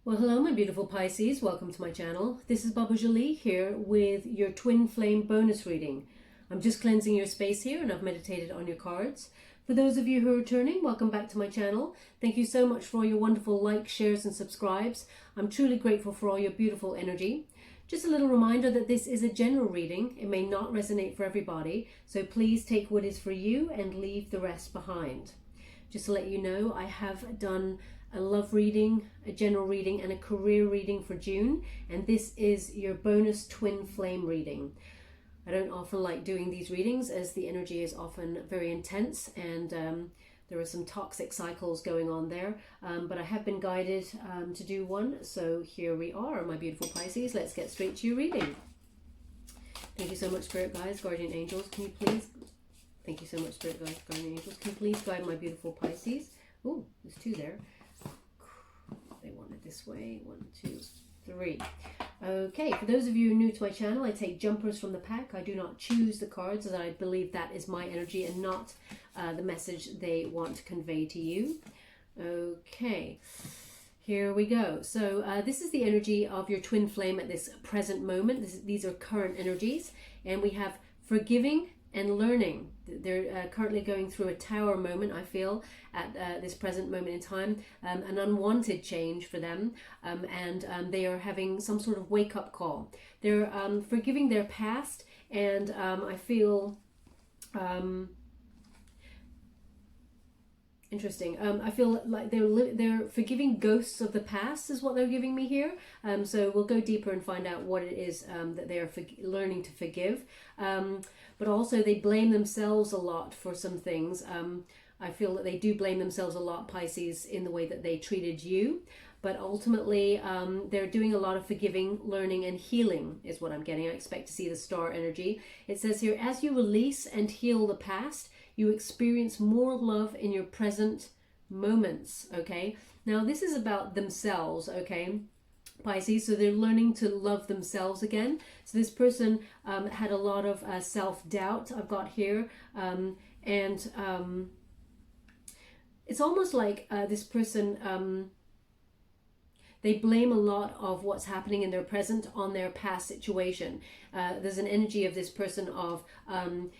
Well, hello, my beautiful Pisces. Welcome to my channel. This is Baba Jolie here with your twin flame bonus reading. I'm just cleansing your space here and I've meditated on your cards. For those of you who are returning, welcome back to my channel. Thank you so much for all your wonderful likes, shares and subscribes. I'm truly grateful for all your beautiful energy. Just a little reminder that this is a general reading. It may not resonate for everybody, so please take what is for you and leave the rest behind. Just to let you know, I have done a love reading, a general reading and a career reading for June, and this is your bonus twin flame reading. I don't often like doing these readings as the energy is often very intense and there are some toxic cycles going on there, but I have been guided to do one, so here we are, my beautiful Pisces. Let's get straight to your reading. Thank you so much, Spirit Guides, Guardian Angels. Can you please, thank you so much, Spirit Guides, Guardian Angels. Can you please guide my beautiful Pisces? Oh, there's two there. They want it this way. 1, 2, 3. Okay, for those of you new to my channel, I take jumpers from the pack. I do not choose the cards, as I believe that is my energy and not the message they want to convey to you. Okay, here we go. So this is the energy of your twin flame at this present moment. These are current energies, and we have forgiving and learning. They're currently going through a tower moment, I feel, at this present moment in time, an unwanted change for them, and they are having some sort of wake-up call. They're forgiving their past, and I feel interesting. I feel like they're forgiving ghosts of the past is what they're giving me here. So we'll go deeper and find out what it is that they are learning to forgive. But also they blame themselves a lot for some things. I feel that they do blame themselves a lot, Pisces, in the way that they treated you. But ultimately, they're doing a lot of forgiving, learning, and healing is what I'm getting. I expect to see the star energy. It says here, as you release and heal the past, you experience more love in your present moments, okay? Now, this is about themselves, okay, Pisces, so they're learning to love themselves again. So this person had a lot of self-doubt, I've got here, and it's almost like this person, they blame a lot of what's happening in their present on their past situation. There's an energy of this person of,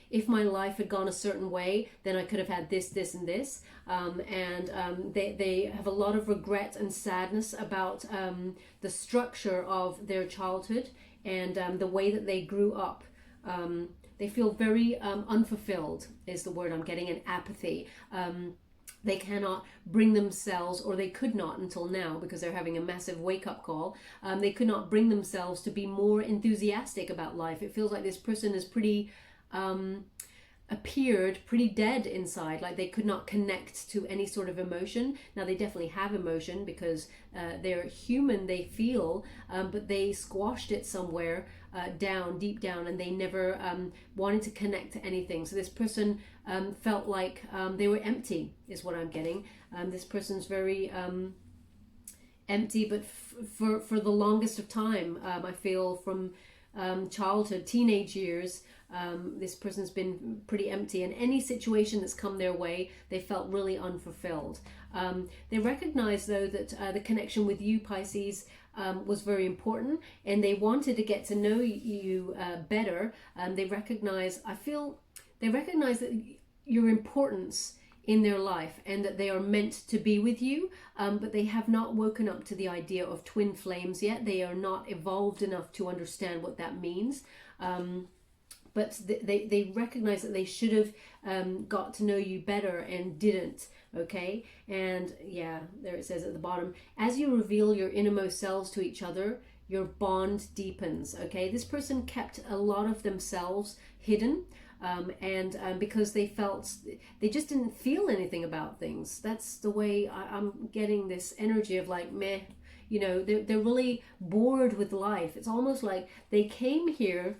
if my life had gone a certain way, then I could have had this, this, and this. They have a lot of regret and sadness about the structure of their childhood and the way that they grew up. They feel very unfulfilled is the word I'm getting, and apathy. They cannot bring themselves, or they could not until now because they're having a massive wake-up call. They could not bring themselves to be more enthusiastic about life. It feels like this person is pretty, appeared pretty dead inside, like they could not connect to any sort of emotion. Now, they definitely have emotion because they're human, they feel, but they squashed it somewhere down, deep down, and they never wanted to connect to anything. So this person felt like they were empty is what I'm getting. This person's very empty, but for the longest of time, I feel from childhood, teenage years, this person's been pretty empty, and any situation that's come their way, they felt really unfulfilled. They recognize, though, that the connection with you, Pisces, was very important, and they wanted to get to know you better. They recognize, I feel, they recognize that your importance in their life and that they are meant to be with you, but they have not woken up to the idea of twin flames yet. They are not evolved enough to understand what that means. But they recognize that they should have got to know you better and didn't, okay? And yeah, there it says at the bottom, as you reveal your innermost selves to each other, your bond deepens, okay? This person kept a lot of themselves hidden, and because they felt, they just didn't feel anything about things. That's the way I'm getting this energy of like, meh, you know, they're really bored with life. It's almost like they came here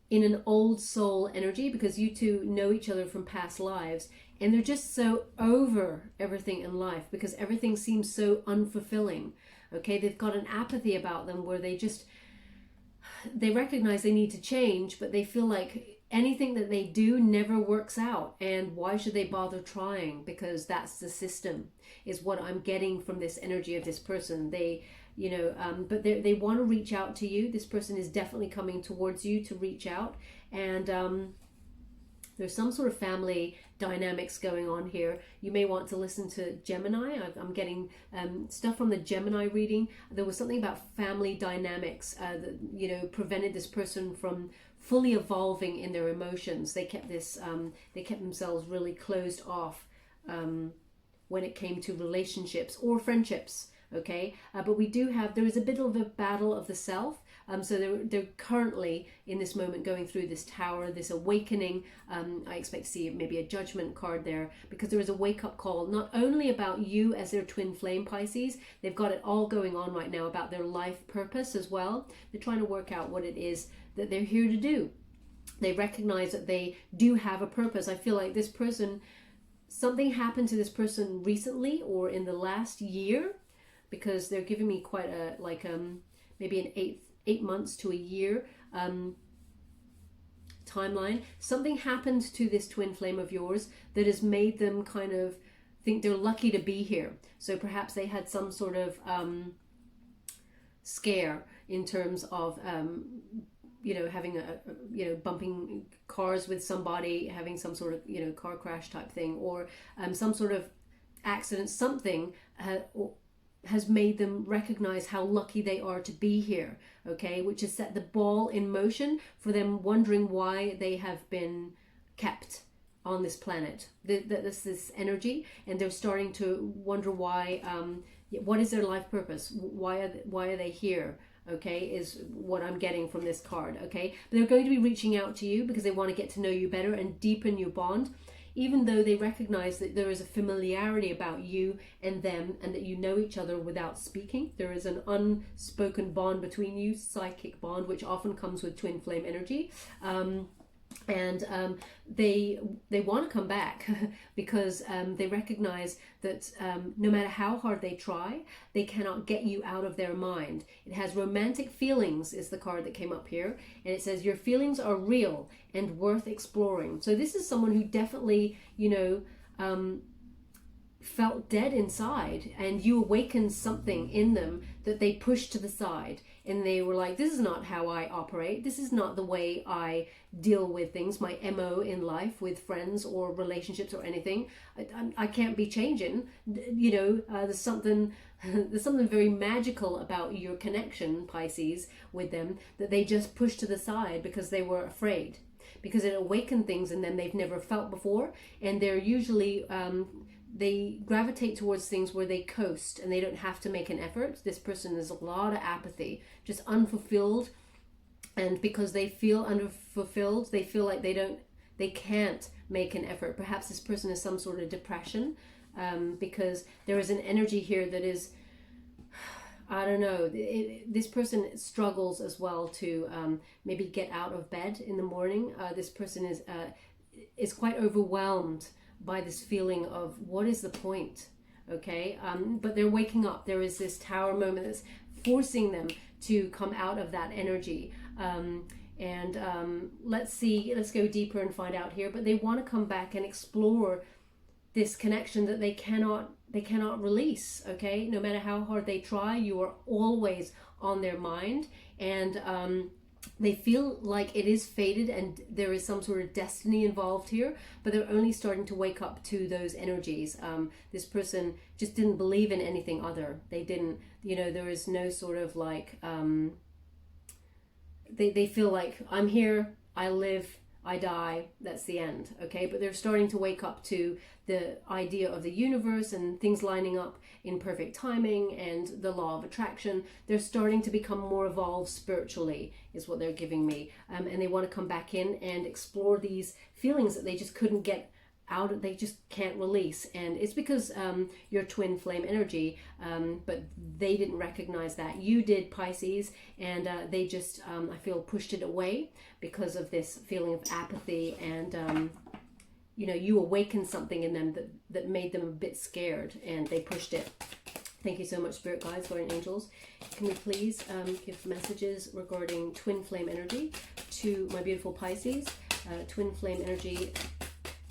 in an old soul energy because you two know each other from past lives, and they're just so over everything in life because everything seems so unfulfilling, okay? They've got an apathy about them where they recognize they need to change, but they feel like anything that they do never works out. And why should they bother trying? Because that's the system, is what I'm getting from this energy of this person. They, you know, but they want to reach out to you. This person is definitely coming towards you to reach out. And there's some sort of family dynamics going on here. You may want to listen to Gemini. I'm getting stuff from the Gemini reading. There was something about family dynamics that, you know, prevented this person from fully evolving in their emotions. They kept this, they kept themselves really closed off when it came to relationships or friendships. Okay, but we do have, there is a bit of a battle of the self. So they're currently in this moment going through this tower, this awakening. I expect to see maybe a judgment card there, because there is a wake-up call, not only about you as their twin flame Pisces. They've got it all going on right now about their life purpose as well. They're trying to work out what it is that they're here to do. They recognize that they do have a purpose. I feel like this person, something happened to this person recently or in the last year, because they're giving me quite a, like, maybe an 8 months to a year timeline. Something happened to this twin flame of yours that has made them kind of think they're lucky to be here. So perhaps they had some sort of scare in terms of you know, having a, you know, bumping cars with somebody, having some sort of, you know, car crash type thing, or some sort of accident. Something has made them recognize how lucky they are to be here, okay, which has set the ball in motion for them wondering why they have been kept on this planet. There's this energy, and they're starting to wonder why, what is their life purpose? Why are they here? Okay, is what I'm getting from this card, okay? But they're going to be reaching out to you because they want to get to know you better and deepen your bond, even though they recognize that there is a familiarity about you and them, and that you know each other without speaking. There is an unspoken bond between you, psychic bond, which often comes with twin flame energy. They want to come back because they recognize that no matter how hard they try, they cannot get you out of their mind. It has romantic feelings, is the card that came up here, and it says your feelings are real and worth exploring. So this is someone who definitely, you know, felt dead inside, and you awakened something in them that they pushed to the side, and they were like, this is not how I operate, this is not the way I deal with things, my MO in life with friends or relationships or anything. I can't be changing, you know. There's something very magical about your connection, Pisces, with them, that they just pushed to the side because they were afraid, because it awakened things in them they've never felt before. And they're usually they gravitate towards things where they coast and they don't have to make an effort. This person has a lot of apathy, just unfulfilled. And because they feel unfulfilled, they feel like they can't make an effort. Perhaps this person has some sort of depression, because there is an energy here that is, I don't know, this person struggles as well to maybe get out of bed in the morning. This person is quite overwhelmed by this feeling of what is the point, okay? But they're waking up. There is this tower moment that's forcing them to come out of that energy. Let's go deeper and find out here. But they want to come back and explore this connection that they cannot release, okay? No matter how hard they try, you are always on their mind. And they feel like it is fated and there is some sort of destiny involved here, but they're only starting to wake up to those energies. This person just didn't believe in anything other. They didn't, you know, there is no sort of like, they feel like, I'm here, I live, I die, that's the end, okay? But they're starting to wake up to the idea of the universe and things lining up in perfect timing and the law of attraction. They're starting to become more evolved spiritually, is what they're giving me. And they want to come back in and explore these feelings that they just couldn't get out, they just can't release. And it's because your twin flame energy, but they didn't recognize that. You did, Pisces, and they just, I feel, pushed it away because of this feeling of apathy. And you know, you awakened something in them that made them a bit scared, and they pushed it. Thank you so much, Spirit Guides, Guardian Angels. Can we please give messages regarding twin flame energy to my beautiful Pisces? Twin flame energy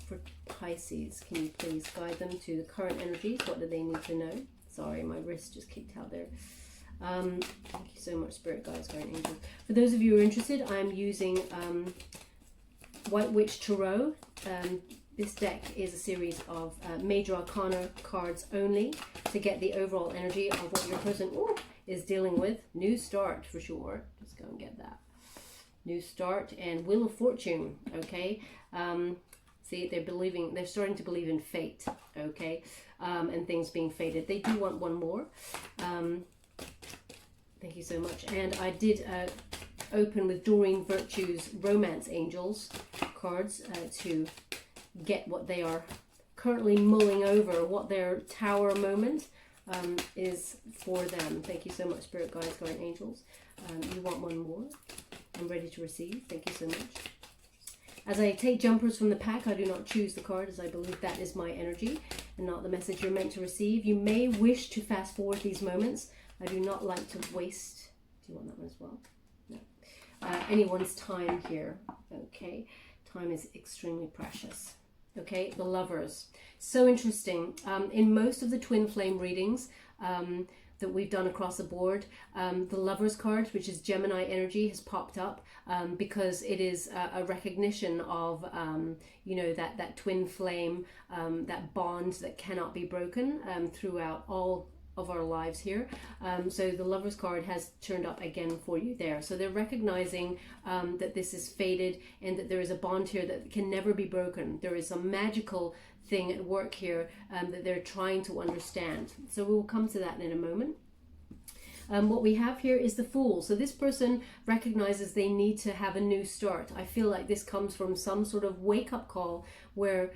for Pisces. Can you please guide them to the current energies? What do they need to know? Sorry, my wrist just kicked out there. Thank you so much, Spirit Guides, Guardian Angels. For those of you who are interested, I'm using White Witch Tarot. This deck is a series of Major Arcana cards only to get the overall energy of what your person is dealing with. New start for sure. Just go and get that. New start and Wheel of Fortune. Okay. See, they're starting to believe in fate. Okay. And things being fated. They do want one more. Thank you so much. And I did open with Doreen Virtue's Romance Angels cards to get what they are currently mulling over, what their tower moment is for them. Thank you so much, Spirit Guides, Guardian Angels. You want one more? I'm ready to receive. Thank you so much. As I take jumpers from the pack, I do not choose the card, as I believe that is my energy and not the message you're meant to receive. You may wish to fast forward these moments. I do not like to waste. Do you want that one as well? No. Anyone's time here. Okay. Time is extremely precious. Okay. The Lovers. So interesting. In most of the twin flame readings that we've done across the board, the Lovers card, which is Gemini energy, has popped up because it is a recognition of, you know, that twin flame, that bond that cannot be broken throughout all of our lives here. So the Lovers card has turned up again for you there. So they're recognizing that this is fated and that there is a bond here that can never be broken. There is some magical thing at work here that they're trying to understand. So we'll come to that in a moment. What we have here is the Fool. So this person recognizes they need to have a new start. I feel like this comes from some sort of wake-up call where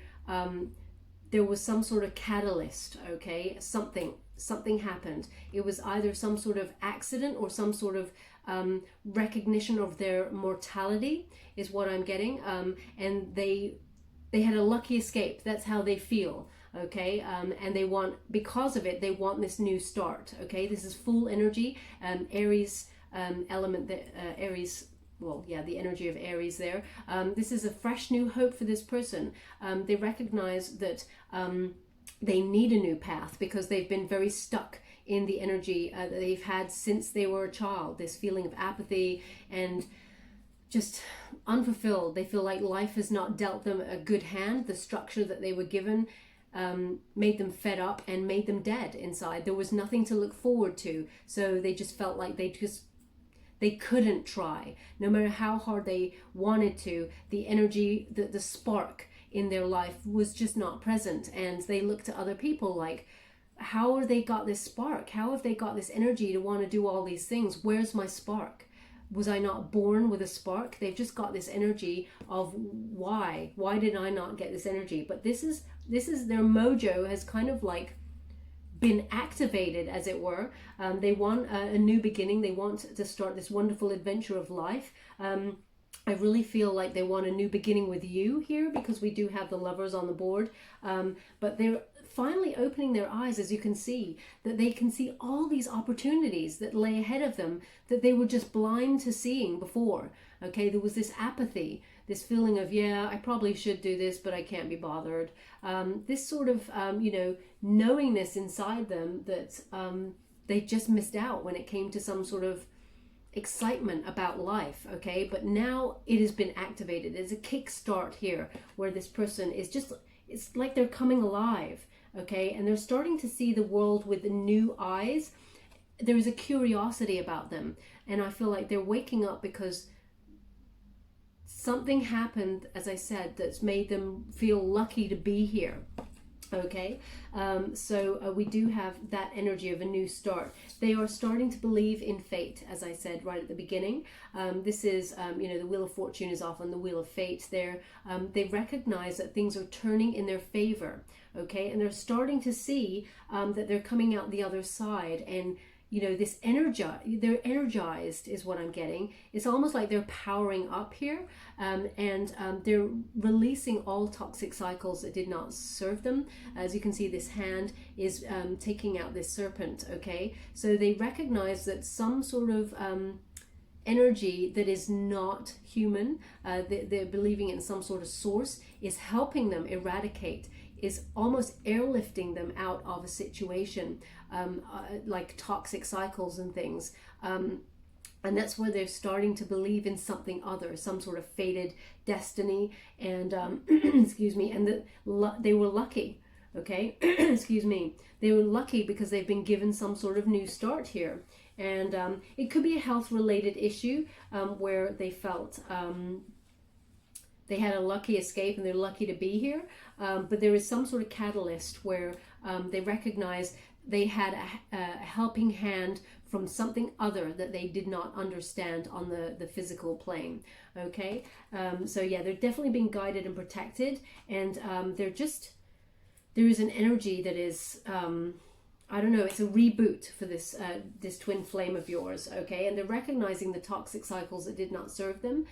there was some sort of catalyst, okay? Something happened. It was either some sort of accident or some sort of recognition of their mortality is what I'm getting. And they had a lucky escape. That's how they feel. Okay. And they want, because of it, they want this new start. Okay. This is Fool energy, Aries element, that Aries, well, yeah, the energy of Aries there. This is a fresh new hope for this person. They recognize that they need a new path because they've been very stuck in the energy that they've had since they were a child. This feeling of apathy and just unfulfilled. They feel like life has not dealt them a good hand. The structure that they were given made them fed up and made them dead inside. There was nothing to look forward to. So they just felt like they couldn't try. No matter how hard they wanted to, the energy, the spark in their life was just not present. And they looked to other people like, how have they got this spark? How have they got this energy to want to do all these things? Where's my spark? Was I not born with a spark? They've just got this energy of why did I not get this energy? But this is their mojo has kind of like been activated, as it were. They want a new beginning. They want to start this wonderful adventure of life. I really feel like they want a new beginning with you here because we do have the Lovers on the board. But they're finally opening their eyes, as you can see, that they can see all these opportunities that lay ahead of them that they were just blind to seeing before. Okay, there was this apathy, this feeling of, yeah, I probably should do this, but I can't be bothered. This sort of, you know, knowingness inside them that they just missed out when it came to some sort of excitement about life. Okay, but now it has been activated. There's a kickstart here where this person is just, it's like they're coming alive. Okay, and they're starting to see the world with new eyes. There is a curiosity about them, and I feel like they're waking up because something happened, as I said, that's made them feel lucky to be here. Okay, so we do have that energy of a new start. They are starting to believe in fate, as I said right at the beginning. This is, you know, the Wheel of Fortune is often the Wheel of Fate there. They recognize that things are turning in their favor, okay, and they're starting to see that they're coming out the other side. And you know, this they're energized is what I'm getting. It's almost like they're powering up here, and they're releasing all toxic cycles that did not serve them. As you can see, this hand is taking out this serpent, okay? So they recognize that some sort of energy that is not human. They're believing in some sort of source is helping them eradicate, is almost airlifting them out of a situation, like toxic cycles and things. And that's where they're starting to believe in something other, some sort of fated destiny. And excuse me, and they were lucky. Okay, excuse me. They were lucky because they've been given some sort of new start here. And it could be a health-related issue where they felt they had a lucky escape and they're lucky to be here. But there is some sort of catalyst where they recognize they had a helping hand from something other that they did not understand on the physical plane. Okay, so yeah, they're definitely being guided and protected, and there is an energy that is I don't know, it's a reboot for this this twin flame of yours. Okay, and they're recognizing the toxic cycles that did not serve them.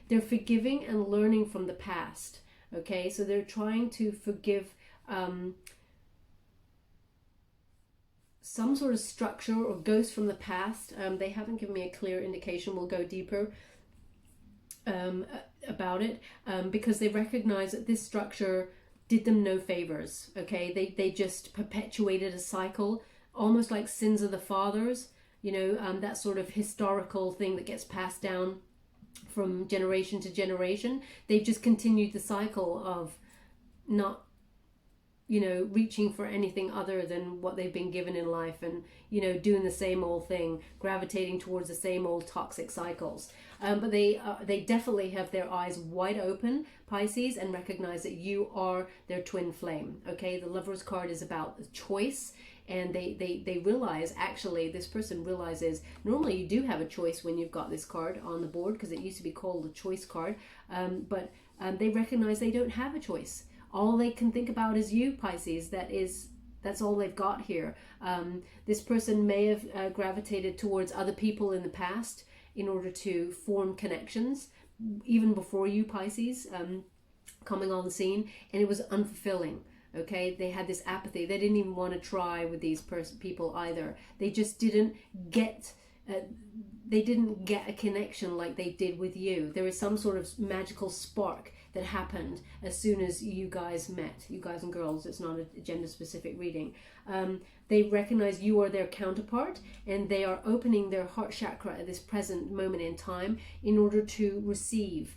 They're forgiving and learning from the past. Okay, so they're trying to forgive some sort of structure or ghost from the past. They haven't given me a clear indication. We'll go deeper about it, because they recognize that this structure did them no favors. Okay, they just perpetuated a cycle, almost like sins of the fathers, you know, that sort of historical thing that gets passed down from generation to generation. They've just continued the cycle of not, you know, reaching for anything other than what they've been given in life, and, you know, doing the same old thing, gravitating towards the same old toxic cycles. But they definitely have their eyes wide open, Pisces, and recognize that you are their twin flame. Okay, the Lover's card is about choice, and they realize, actually, this person realizes normally you do have a choice when you've got this card on the board, because it used to be called the choice card, but they recognize they don't have a choice. All they can think about is you, Pisces. That's all they've got here. This person may have gravitated towards other people in the past in order to form connections, even before you, Pisces, coming on the scene, and it was unfulfilling. Okay, they had this apathy. They didn't even want to try with these people either. They just didn't get a connection like they did with you. There is some sort of magical spark that happened as soon as you guys met, you guys and girls. It's not a gender specific reading. They recognize you are their counterpart, and they are opening their heart chakra at this present moment in time in order to receive.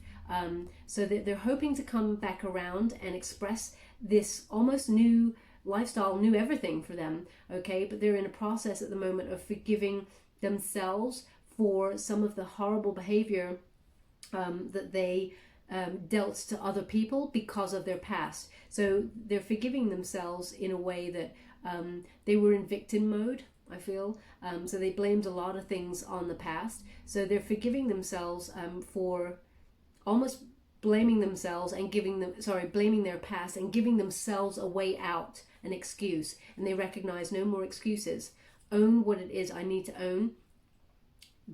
So that they're hoping to come back around and express this almost new lifestyle, new everything for them. Okay, but they're in a process at the moment of forgiving themselves for some of the horrible behavior that they dealt to other people because of their past. So they're forgiving themselves in a way that they were in victim mode, I feel. So they blamed a lot of things on the past. So they're forgiving themselves for almost blaming themselves and blaming their past and giving themselves a way out, an excuse. And they recognize no more excuses. Own what it is I need to own.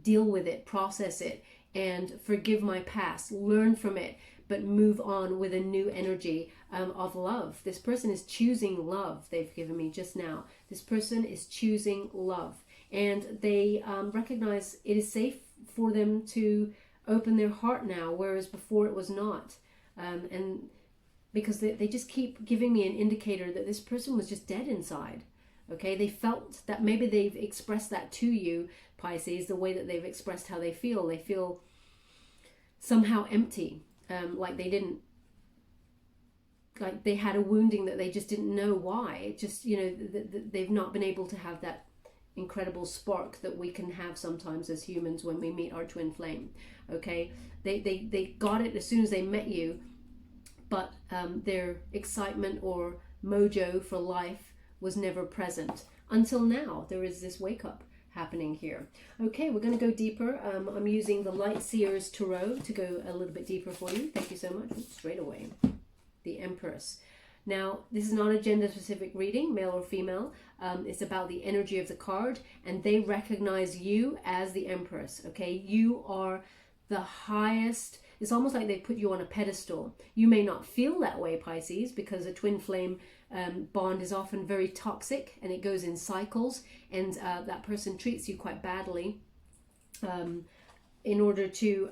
Deal with it, process it, and forgive my past, learn from it, but move on with a new energy of love. This person is choosing love, they've given me just now. This person is choosing love, and they recognize it is safe for them to open their heart now, whereas before it was not. And because they just keep giving me an indicator that this person was just dead inside. Okay, they felt that, maybe they've expressed that to you, Pisces, the way that they've expressed how they feel. They feel somehow empty, like they didn't, like they had a wounding that they just didn't know why. It just, you know, they've not been able to have that incredible spark that we can have sometimes as humans when we meet our twin flame. Okay, they got it as soon as they met you, but their excitement or mojo for life was never present until now. There is this wake up happening here. Okay, we're going to go deeper. I'm using the Light Seers Tarot to go a little bit deeper for you. Thank you so much. Straight away, the Empress. Now, this is not a gender specific reading, male or female. It's about the energy of the card, and they recognize you as the Empress. Okay, you are the highest. It's almost like they put you on a pedestal. You may not feel that way, Pisces, because a twin flame bond is often very toxic and it goes in cycles, and that person treats you quite badly. in order to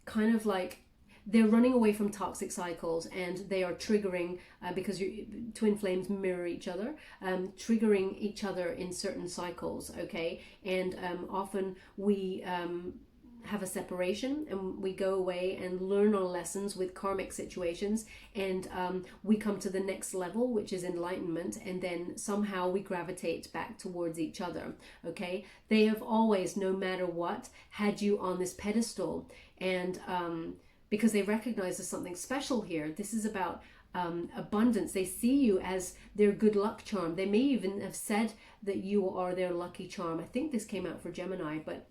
kind of like, they're running away from toxic cycles, and they are triggering, because twin flames mirror each other, triggering each other in certain cycles, okay? And often we have a separation, and we go away and learn our lessons with karmic situations, and we come to the next level, which is enlightenment, and then somehow we gravitate back towards each other, okay? They have always, no matter what, had you on this pedestal, and because they recognize there's something special here. This is about abundance. They see you as their good luck charm. They may even have said that you are their lucky charm. I think this came out for Gemini, but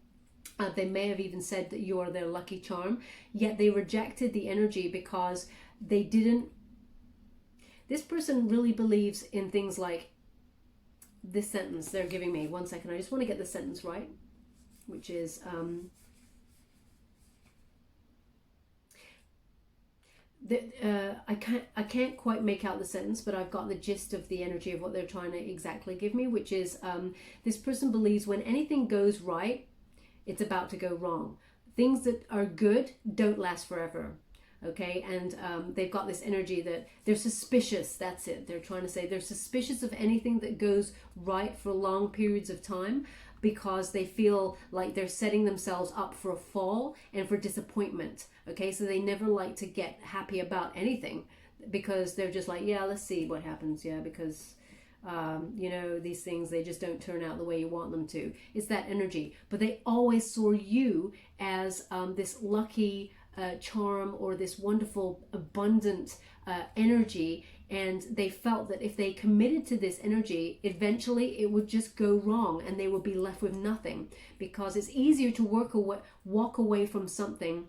they may have even said that you are their lucky charm, yet they rejected the energy because they didn't. This person really believes in things like this sentence they're giving me. One second, I just want to get the sentence right, which is I can't quite make out the sentence, but I've got the gist of the energy of what they're trying to exactly give me, which is this person believes when anything goes right, it's about to go wrong. Things that are good don't last forever, okay? And they've got this energy that they're suspicious. That's it. They're trying to say they're suspicious of anything that goes right for long periods of time, because they feel like they're setting themselves up for a fall and for disappointment, okay? So they never like to get happy about anything, because they're just like, yeah, let's see what happens, yeah, because you know, these things, they just don't turn out the way you want them to. It's that energy. But they always saw you as this lucky charm, or this wonderful abundant energy, and they felt that if they committed to this energy, eventually it would just go wrong and they would be left with nothing, because it's easier to walk away from something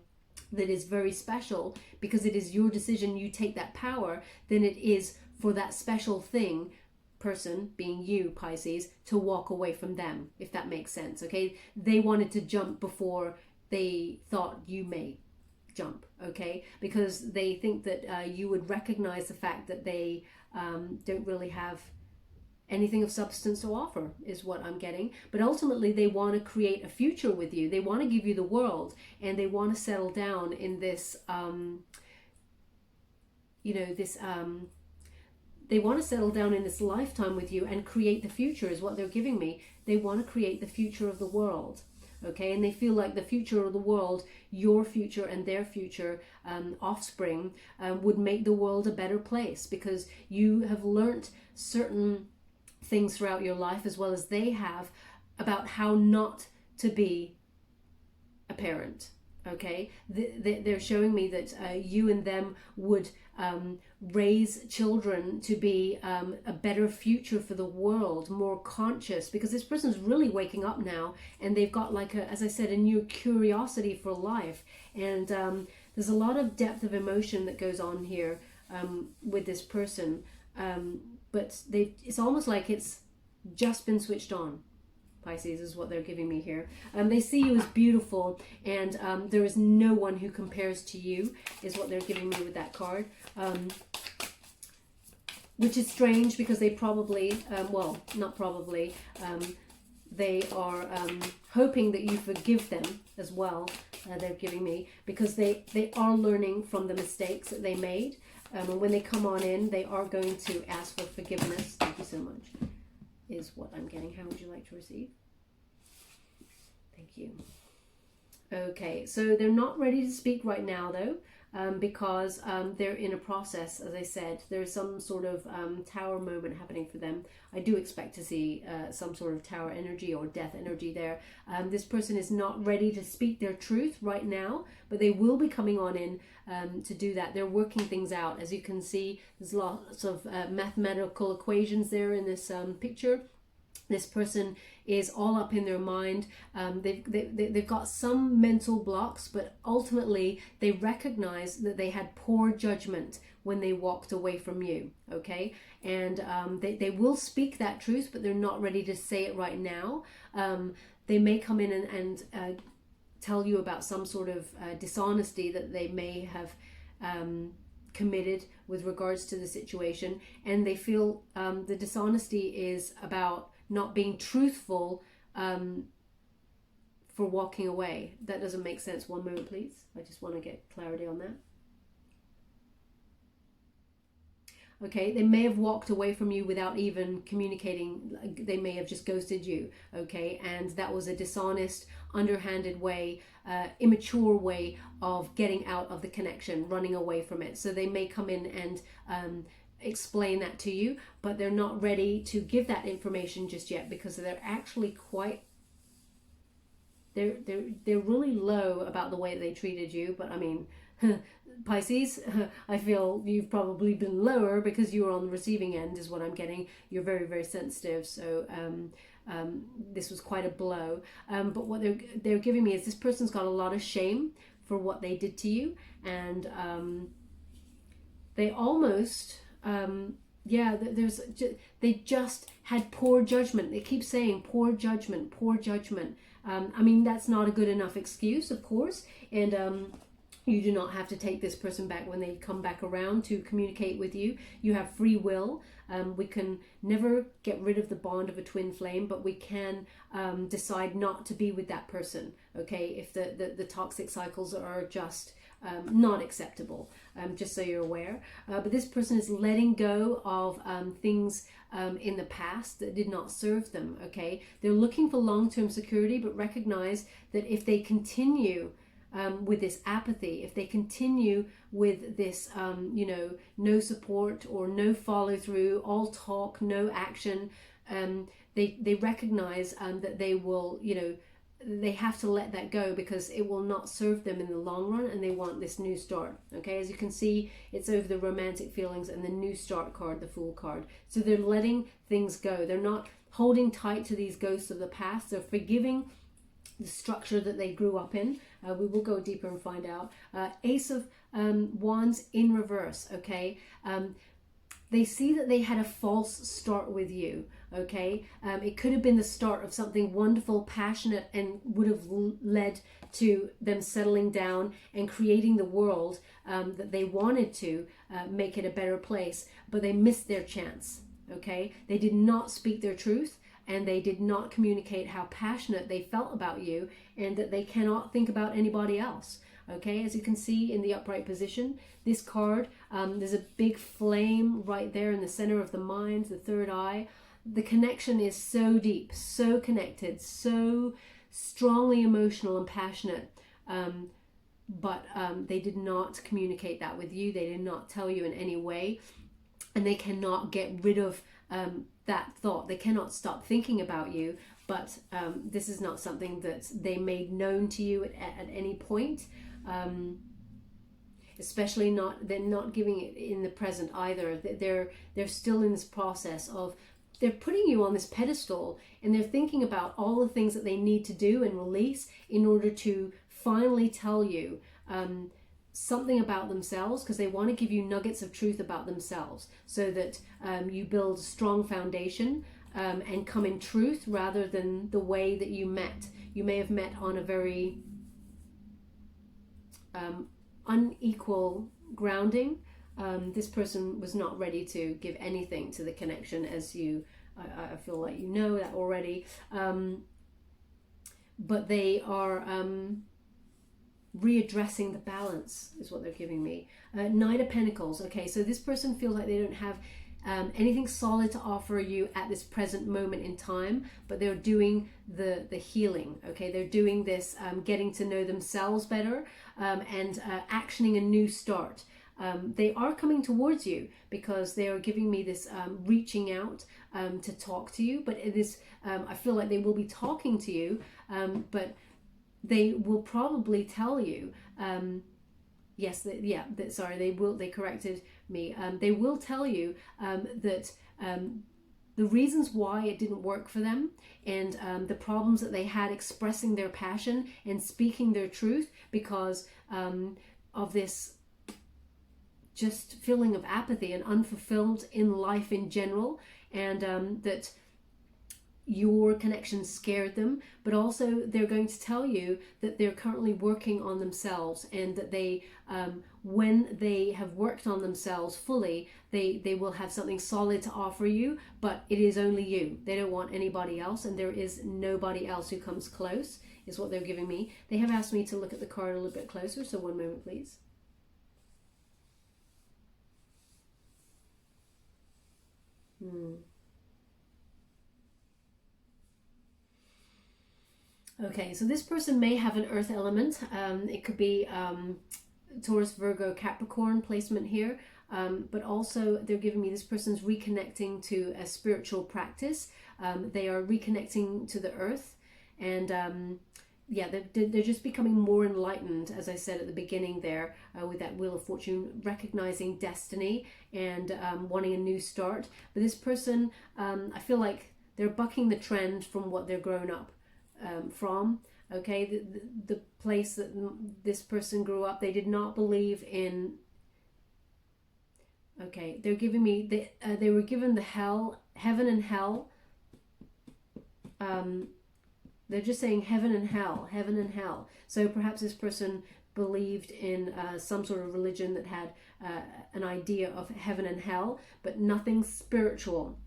that is very special, because it is your decision, you take that power, than it is for that special thing, person being you, Pisces, to walk away from them, if that makes sense, okay? They wanted to jump before they thought you may jump, okay? Because they think that you would recognize the fact that they don't really have anything of substance to offer, is what I'm getting. But ultimately they want to create a future with you. They want to give you the world, and they want to settle down in this you know, this they want to settle down in this lifetime with you and create the future, is what they're giving me. They want to create the future of the world, okay? And they feel like the future of the world, your future and their future offspring, would make the world a better place, because you have learnt certain things throughout your life, as well as they have, about how not to be a parent, okay? They're showing me that you and them would raise children to be a better future for the world, more conscious, because this person's really waking up now, and they've got, like a, as I said, a new curiosity for life, and there's a lot of depth of emotion that goes on here with this person, but it's almost like it's just been switched on. Pisces is what they're giving me here. They see you as beautiful, and there is no one who compares to you, is what they're giving me with that card. Which is strange, because they probably, well, not probably, they are hoping that you forgive them as well, they're giving me, because they are learning from the mistakes that they made. And when they come on in, they are going to ask for forgiveness. Thank you so much. Is what I'm getting. How would you like to receive? Thank you. Okay, so they're not ready to speak right now, though, because they're in a process. As I said, there's some sort of tower moment happening for them. I do expect to see some sort of tower energy or death energy there. This person is not ready to speak their truth right now, but they will be coming on in to do that. They're working things out. As you can see, there's lots of mathematical equations there in this picture. This person is all up in their mind. They've got some mental blocks, but ultimately they recognize that they had poor judgment when they walked away from you, okay? And they will speak that truth, but they're not ready to say it right now. They may come in and tell you about some sort of dishonesty that they may have committed with regards to the situation, and they feel the dishonesty is about not being truthful for walking away. That doesn't make sense. One moment, please. I just want to get clarity on that. Okay, they may have walked away from you without even communicating. They may have just ghosted you, okay? And that was a dishonest, underhanded way, immature way of getting out of the connection, running away from it. So they may come in and explain that to you, but they're not ready to give that information just yet, because they're actually quite... They're really low about the way that they treated you. But I mean, Pisces, I feel you've probably been lower because you were on the receiving end, is what I'm getting. You're very, very sensitive. So this was quite a blow. But what they're giving me is this person's got a lot of shame for what they did to you, and they almost... they just had poor judgment. They keep saying poor judgment, poor judgment. I mean, that's not a good enough excuse, of course, and you do not have to take this person back when they come back around to communicate with you. You have free will. We can never get rid of the bond of a twin flame, but we can decide not to be with that person, okay, if the toxic cycles are just not acceptable, just so you're aware. But this person is letting go of things in the past that did not serve them, okay? They're looking for long-term security, but recognize that if they continue with this apathy, if they continue with this, no support or no follow through, all talk, no action, they recognize that they will, they have to let that go, because it will not serve them in the long run, and they want this new start. Okay, as you can see, it's over the romantic feelings and the new start card, the Fool card. So they're letting things go. They're not holding tight to these ghosts of the past. They're forgiving the structure that they grew up in. We will go deeper and find out. Ace of Wands in reverse. Okay, they see that they had a false start with you. Okay, it could have been the start of something wonderful, passionate, and would have led to them settling down and creating the world that they wanted to make it a better place, but they missed their chance. Okay, they did not speak their truth, and they did not communicate how passionate they felt about you, and that they cannot think about anybody else. Okay, as you can see in the upright position, this card, there's a big flame right there in the center of the mind, the third eye. The connection is so deep, so connected, so strongly emotional and passionate, but they did not communicate that with you. They did not tell you in any way, and they cannot get rid of that thought. They cannot stop thinking about you, but this is not something that they made known to you at any point. Especially they're not giving it in the present either. They're still in this process of... They're putting you on this pedestal, and they're thinking about all the things that they need to do and release in order to finally tell you something about themselves, because they want to give you nuggets of truth about themselves, so that you build a strong foundation and come in truth rather than the way that you met. You may have met on a very unequal grounding. This person was not ready to give anything to the connection, as I feel like you know that already. But they are readdressing the balance, is what they're giving me. Knight of Pentacles. Okay, so this person feels like they don't have anything solid to offer you at this present moment in time, but they're doing the healing. Okay, they're doing this getting to know themselves better, and actioning a new start. They are coming towards you, because they are giving me this reaching out to talk to you, but it is I feel like they will be talking to you, but they will probably tell you they corrected me. They will tell you that the reasons why it didn't work for them, and the problems that they had expressing their passion and speaking their truth, because of this just feeling of apathy and unfulfilled in life in general, and that your connection scared them, but also they're going to tell you that they're currently working on themselves, and that they, when they have worked on themselves fully, they will have something solid to offer you, but it is only you. They don't want anybody else, and there is nobody else who comes close, is what they're giving me. They have asked me to look at the card a little bit closer, so one moment please. Okay, so this person may have an earth element. It could be Taurus, Virgo, Capricorn placement here. But also they're giving me this person's reconnecting to a spiritual practice. They are reconnecting to the earth, and yeah, they're just becoming more enlightened, as I said at the beginning there, with that Wheel of Fortune, recognizing destiny and wanting a new start. But this person, I feel like they're bucking the trend from what they're grown up from. Okay, the place that this person grew up, they did not believe in. Okay, they're giving me, they were given the heaven and hell. They're just saying heaven and hell, heaven and hell. So perhaps this person believed in some sort of religion that had an idea of heaven and hell, but nothing spiritual.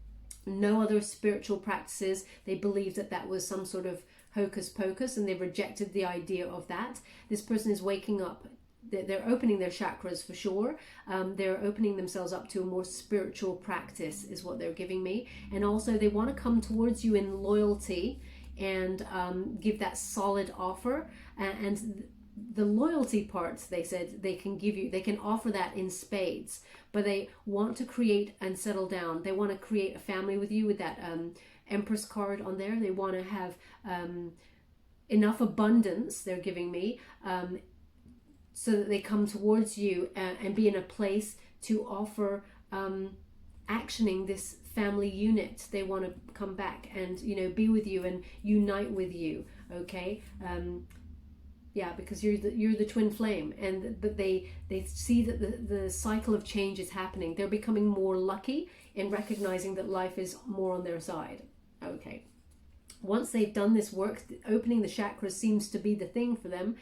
No other spiritual practices. They believed that that was some sort of hocus pocus, and they rejected the idea of that. This person is waking up. They're opening their chakras for sure. They're opening themselves up to a more spiritual practice, is what they're giving me. And also they want to come towards you in loyalty and give that solid offer. And the loyalty part, they said, they can give you, they can offer that in spades, but they want to create and settle down. They want to create a family with you with that Empress card on there. They want to have enough abundance, they're giving me, so that they come towards you and be in a place to offer actioning this family unit. They want to come back and, you know, be with you and unite with you. Okay, yeah, because you're the twin flame, and but they see that the cycle of change is happening. They're becoming more lucky in recognizing that life is more on their side. Okay, once they've done this work, opening the chakras seems to be the thing for them.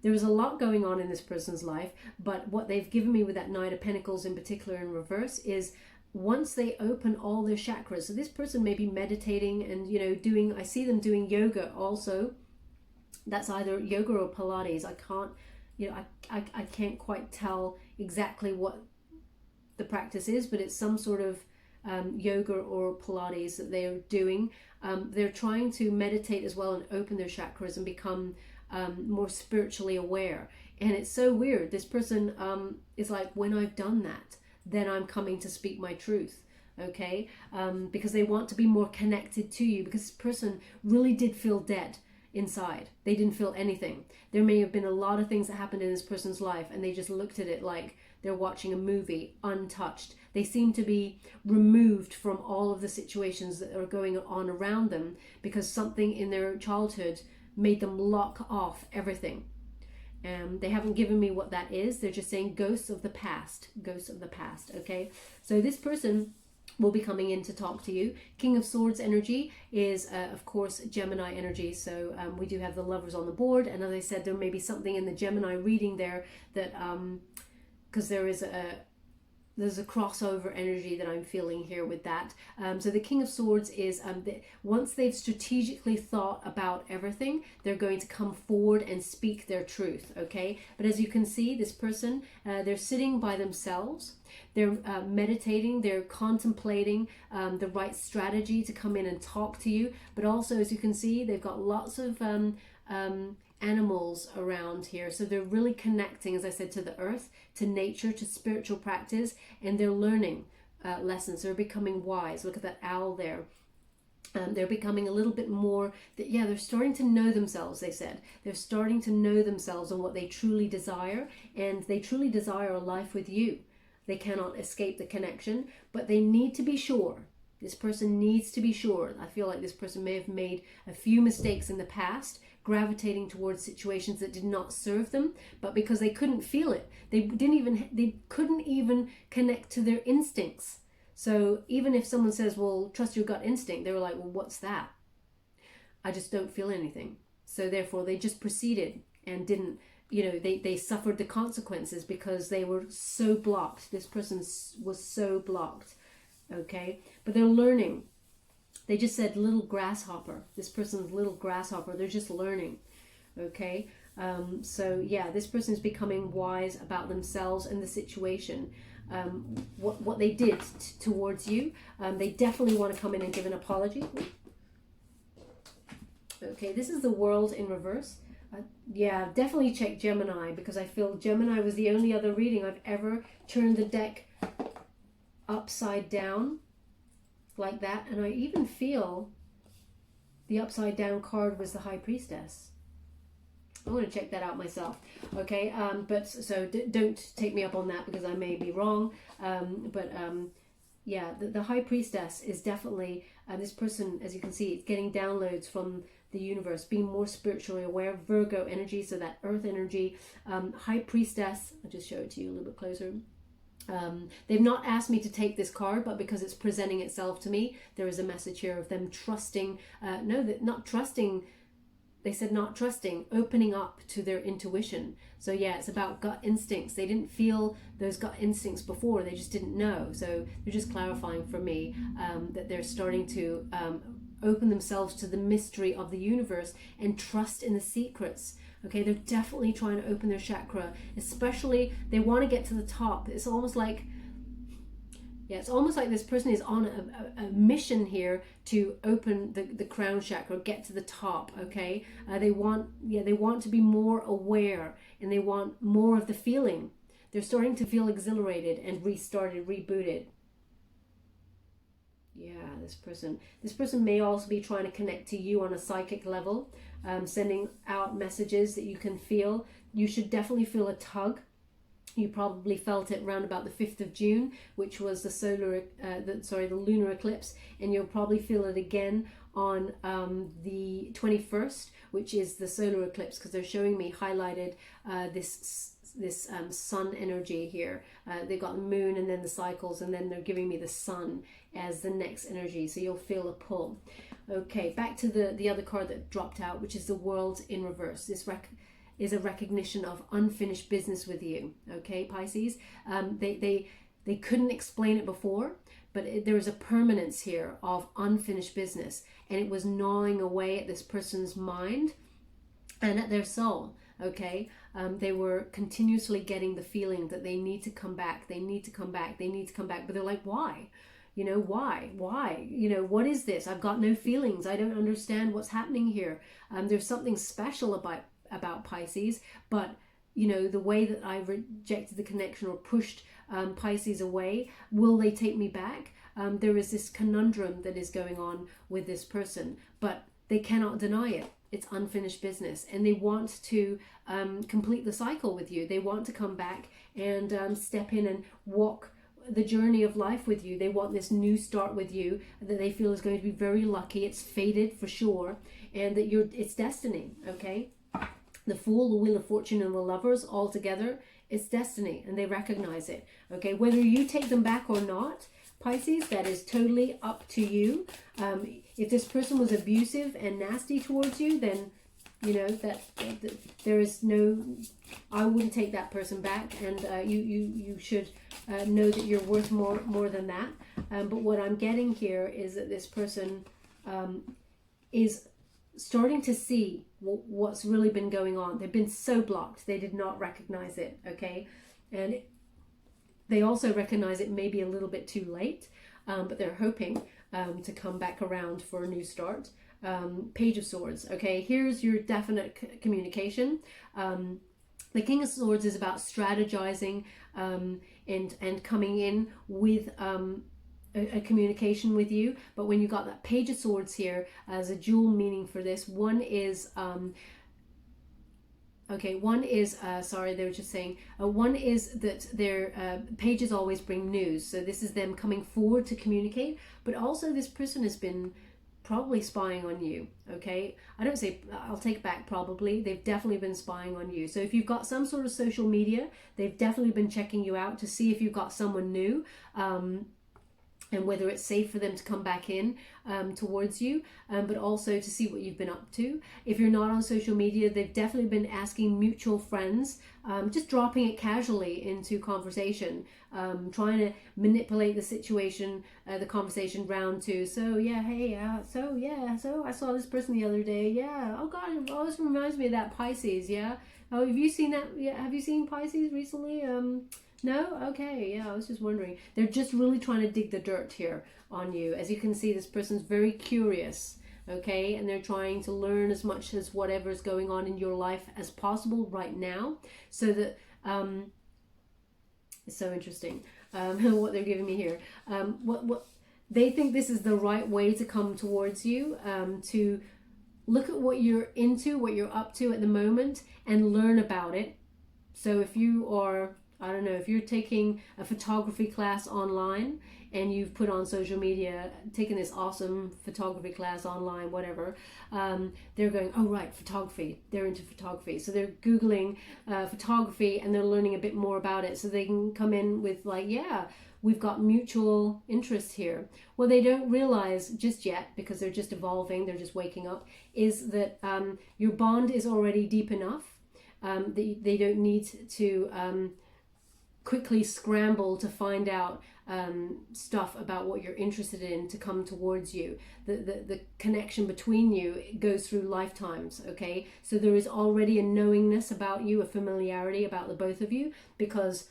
There is a lot going on in this person's life, but what they've given me with that Knight of Pentacles in particular in reverse is once they open all their chakras. So this person may be meditating and, you know, doing, I see them doing yoga also. That's either yoga or Pilates. I can't, you know, I can't quite tell exactly what the practice is, but it's some sort of yoga or Pilates that they're doing. They're trying to meditate as well and open their chakras and become more spiritually aware. And it's so weird. This person is like, when I've done that, then I'm coming to speak my truth. Okay, because they want to be more connected to you, because this person really did feel dead inside. They didn't feel anything. There may have been a lot of things that happened in this person's life, and they just looked at it like they're watching a movie, untouched. They seem to be removed from all of the situations that are going on around them, because something in their childhood made them lock off everything. They haven't given me what that is. They're just saying ghosts of the past, ghosts of the past. Okay, so this person will be coming in to talk to you. King of Swords energy is of course Gemini energy, so we do have the Lovers on the board, and as I said, there may be something in the Gemini reading there that because there's a crossover energy that I'm feeling here with that. So the King of Swords is once they've strategically thought about everything, they're going to come forward and speak their truth. Okay, but as you can see, this person, they're sitting by themselves. They're meditating, they're contemplating the right strategy to come in and talk to you. But also, as you can see, they've got lots of animals around here. So they're really connecting, as I said, to the earth, to nature, to spiritual practice, and they're learning lessons. They're becoming wise. Look at that owl there. They're becoming a little bit more, yeah, they're starting to know themselves, they said. They're starting to know themselves and what they truly desire, and they truly desire a life with you. They cannot escape the connection, but they need to be sure. This person needs to be sure. I feel like this person may have made a few mistakes in the past, gravitating towards situations that did not serve them, but because they couldn't feel it, they couldn't even connect to their instincts. So even if someone says, well, trust your gut instinct, they were like, well, what's that? I just don't feel anything. So therefore they just proceeded and didn't, they suffered the consequences because they were so blocked. This person was so blocked. Okay. But they're learning. They just said little grasshopper. This person's little grasshopper. They're just learning. Okay. So yeah, this person is becoming wise about themselves and the situation. What they did towards you. They definitely want to come in and give an apology. Okay, this is the World in reverse. Yeah, definitely check Gemini, because I feel Gemini was the only other reading I've ever turned the deck upside down like that. And I even feel the upside down card was the High Priestess. I want to check that out myself. Okay, but so don't take me up on that because I may be wrong. Yeah, the High Priestess is definitely, this person, as you can see, it's getting downloads from the universe, being more spiritually aware, Virgo energy, so that earth energy. High Priestess, I'll just show it to you a little bit closer. They've not asked me to take this card, but because it's presenting itself to me, there is a message here of them trusting, not trusting, they said not trusting, opening up to their intuition. So yeah, it's about gut instincts. They didn't feel those gut instincts before, they just didn't know. So they're just clarifying for me that they're starting to open themselves to the mystery of the universe and trust in the secrets. Okay, they're definitely trying to open their chakra, especially they want to get to the top. It's almost like, yeah, it's almost like this person is on a mission here to open the crown chakra, get to the top. Okay, they want to be more aware, and they want more of the feeling. They're starting to feel exhilarated and restarted, rebooted. Yeah, this person may also be trying to connect to you on a psychic level, sending out messages that you can feel. You should definitely feel a tug. You probably felt it around about the 5th of June, which was the lunar eclipse, and you'll probably feel it again on the 21st, which is the solar eclipse, because they're showing me highlighted this sun energy here. They've got the moon and then the cycles, and then they're giving me the sun as the next energy, so you'll feel a pull. Okay, back to the other card that dropped out, which is the World in reverse. This is a recognition of unfinished business with you. Okay, Pisces. They couldn't explain it before, but there is a permanence here of unfinished business, and it was gnawing away at this person's mind and at their soul. Okay, they were continuously getting the feeling that they need to come back, they need to come back, they need to come back, but they're like, why? Why? What is this? I've got no feelings. I don't understand what's happening here. There's something special about Pisces, but the way that I rejected the connection or pushed Pisces away, will they take me back? There is this conundrum that is going on with this person, but they cannot deny it. It's unfinished business, and they want to complete the cycle with you. They want to come back and step in and walk the journey of life with you. They want this new start with you that they feel is going to be very lucky. It's fated for sure, and that it's destiny. Okay, the Fool, the Wheel of Fortune, and the Lovers all together, it's destiny, and they recognize it. Okay, whether you take them back or not, Pisces, that is totally up to you. If this person was abusive and nasty towards you, then that there is no, I wouldn't take that person back, and you should know that you're worth more than that. But what I'm getting here is that this person is starting to see what's really been going on. They've been so blocked, they did not recognize it. Okay, and they also recognize it may be a little bit too late, but they're hoping to come back around for a new start. Page of Swords. Okay, here's your definite communication. The King of Swords is about strategizing and coming in with a communication with you. But when you got that Page of Swords here as a dual meaning for this, one is sorry, they were just saying, one is that their pages always bring news. So this is them coming forward to communicate, but also this person has been probably spying on you. Okay, I'll take back probably. They've definitely been spying on you. So if you've got some sort of social media, they've definitely been checking you out to see if you've got someone new. and whether it's safe for them to come back in towards you, but also to see what you've been up to. If you're not on social media, they've definitely been asking mutual friends, just dropping it casually into conversation, trying to manipulate the situation, the conversation round to, so yeah, hey, so I saw this person the other day, yeah, oh god, it always reminds me of that Pisces, yeah, oh, have you seen that, yeah, have you seen Pisces recently? No? Okay, yeah, I was just wondering. They're just really trying to dig the dirt here on you. As you can see, this person's very curious, okay? And they're trying to learn as much as whatever's going on in your life as possible right now. So that, it's so interesting what they're giving me here. What they think this is the right way to come towards you, to look at what you're into, what you're up to at the moment, and learn about it. So if you are, I don't know, if you're taking a photography class online and you've put on social media, taking this awesome photography class online, whatever, they're going, oh right, photography, they're into photography. So they're Googling photography and they're learning a bit more about it so they can come in with like, yeah, we've got mutual interest here. What they don't realize just yet, because they're just evolving, they're just waking up, is that your bond is already deep enough. They don't need to quickly scramble to find out stuff about what you're interested in to come towards you. The connection between you goes through lifetimes, okay? So there is already a knowingness about you, a familiarity about the both of you, because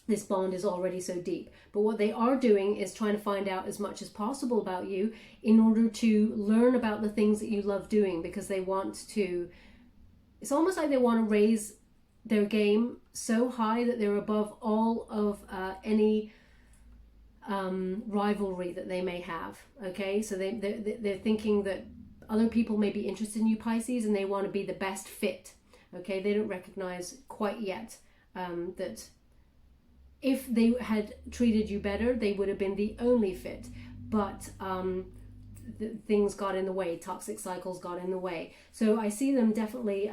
this bond is already so deep. But what they are doing is trying to find out as much as possible about you in order to learn about the things that you love doing, because they want to, it's almost like they want to raise their game so high that they're above all of any rivalry that they may have, okay? So they're thinking that other people may be interested in you, Pisces, and they want to be the best fit, okay? They don't recognize quite yet that if they had treated you better, they would have been the only fit, but things got in the way, toxic cycles got in the way. So I see them definitely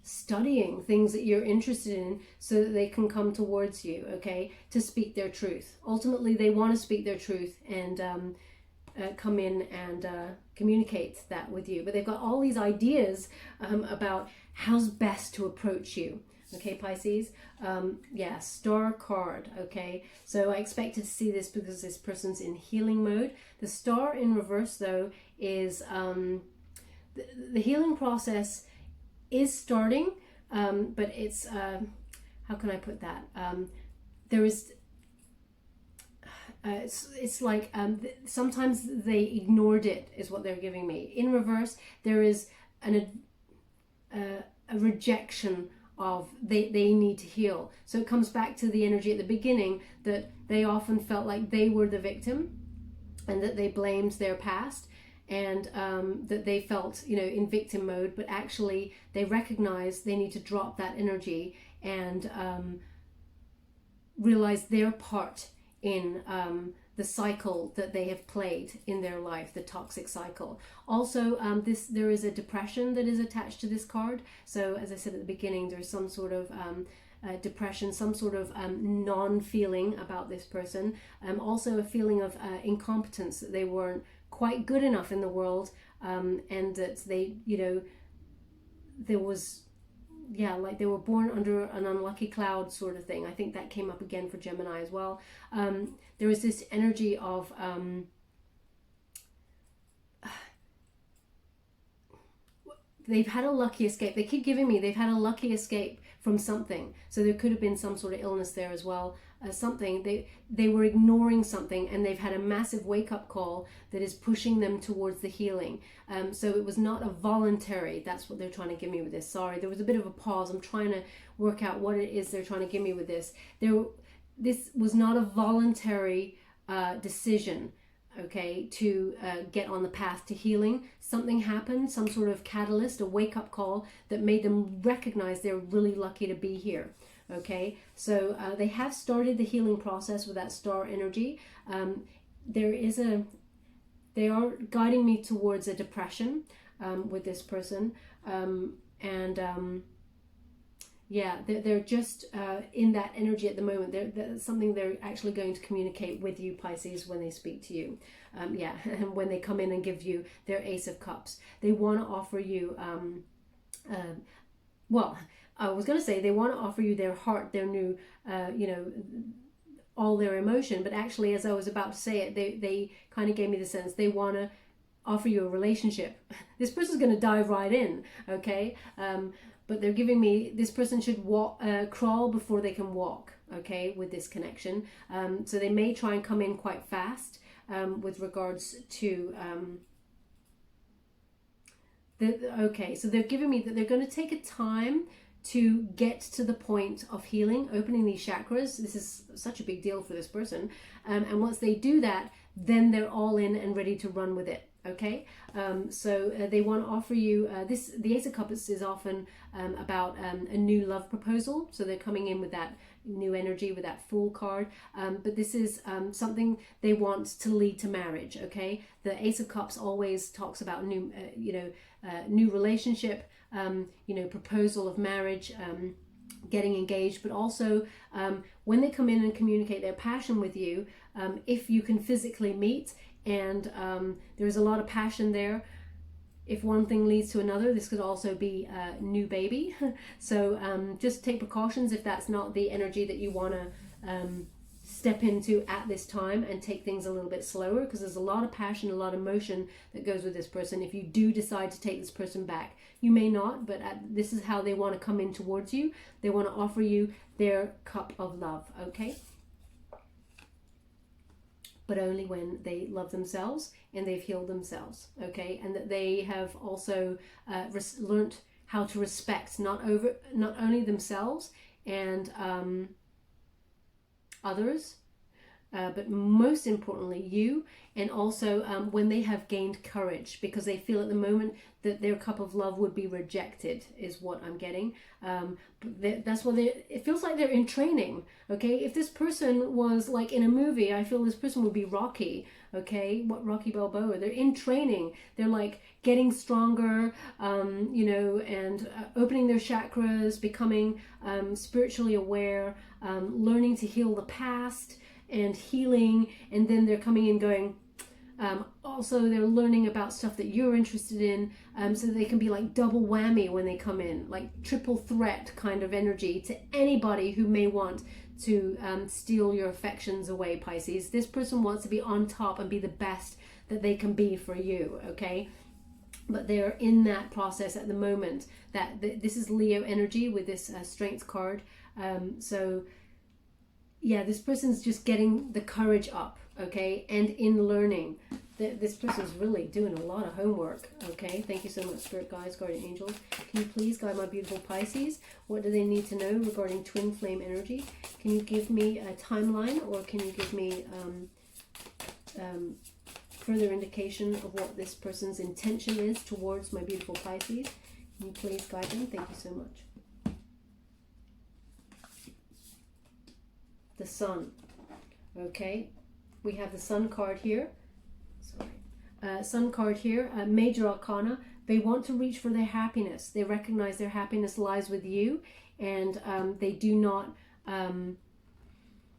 studying things that you're interested in so that they can come towards you, okay, to speak their truth. Ultimately, they want to speak their truth and come in and communicate that with you. But they've got all these ideas about how's best to approach you. Okay, Pisces, yeah, Star card, okay? So I expected to see this because this person's in healing mode. The Star in reverse, though, is the healing process is starting, but it's, how can I put that? There is, it's like sometimes they ignored it, is what they're giving me. In reverse, there is a rejection of they need to heal. So it comes back to the energy at the beginning that they often felt like they were the victim and that they blamed their past, and that they felt, you know, in victim mode, but actually they recognize they need to drop that energy and realize their part in the cycle that they have played in their life, the toxic cycle. Also, there is a depression that is attached to this card. So as I said at the beginning, there's some sort of depression, some sort of non-feeling about this person. Also a feeling of incompetence, that they weren't quite good enough in the world, and that they, you know, there was, yeah, like they were born under an unlucky cloud sort of thing. I think that came up again for Gemini as well. There is this energy of they've had a lucky escape. They keep giving me they've had a lucky escape from something. So there could have been some sort of illness there as well. Something they were ignoring something, and they've had a massive wake-up call that is pushing them towards the healing. So it was not a voluntary, that's what they're trying to give me with this. Sorry, there was a bit of a pause. I'm trying to work out what it is they're trying to give me with this. This was not a voluntary decision, okay, to get on the path to healing. Something happened, some sort of catalyst, a wake-up call that made them recognize they're really lucky to be here. Okay, so they have started the healing process with that star energy. They are guiding me towards a depression with this person, and Yeah, they're just in that energy at the moment. There's something they're actually going to communicate with you, Pisces, when they speak to you. Yeah, and when they come in and give you their Ace of Cups, they want to offer you, well, I was going to say they want to offer you their heart, their new, you know, all their emotion. But actually, as I was about to say it, they kind of gave me the sense they want to offer you a relationship. This person's going to dive right in, okay? But they're giving me, this person should walk, crawl before they can walk, okay, with this connection. So they may try and come in quite fast with regards to, okay, so they're giving me that they're going to take a time to get to the point of healing, opening these chakras. This is such a big deal for this person. And once they do that, then they're all in and ready to run with it. Okay, so they want to offer you this. The Ace of Cups is often about a new love proposal. So they're coming in with that new energy, with that Fool card. But this is something they want to lead to marriage. Okay, the Ace of Cups always talks about new, new relationship. Proposal of marriage. Getting engaged, but also when they come in and communicate their passion with you, if you can physically meet and there's a lot of passion there, if one thing leads to another, this could also be a new baby. So just take precautions if that's not the energy that you want to step into at this time, and take things a little bit slower, because there's a lot of passion, a lot of emotion that goes with this person. If you do decide to take this person back, you may not, but this is how they want to come in towards you. They want to offer you their cup of love, okay? But only when they love themselves and they've healed themselves, okay? And that they have also learnt how to respect not only themselves and others, but most importantly you, and also when they have gained courage, because they feel at the moment that their cup of love would be rejected, is what I'm getting. That's what it feels like they're in training, okay? If this person was like in a movie, I feel this person would be Rocky, okay? What, Rocky Balboa? They're in training. They're like getting stronger, and opening their chakras, becoming spiritually aware, learning to heal the past and healing, and then they're coming in going, also they're learning about stuff that you're interested in, so they can be like double whammy when they come in, like triple threat kind of energy to anybody who may want to steal your affections away, Pisces. This person wants to be on top and be the best that they can be for you, okay? But they're in that process at the moment. This is Leo energy with this strength card. So yeah, this person's just getting the courage up, okay? And in learning. This person's really doing a lot of homework, okay? Thank you so much, Spirit Guides, Guardian Angels. Can you please guide my beautiful Pisces? What do they need to know regarding twin flame energy? Can you give me a timeline, or can you give me further indication of what this person's intention is towards my beautiful Pisces? Can you please guide them? Thank you so much. The Sun. Okay, we have the Sun card here. Sorry, Sun card here. Major Arcana. They want to reach for their happiness. They recognize their happiness lies with you, and they do not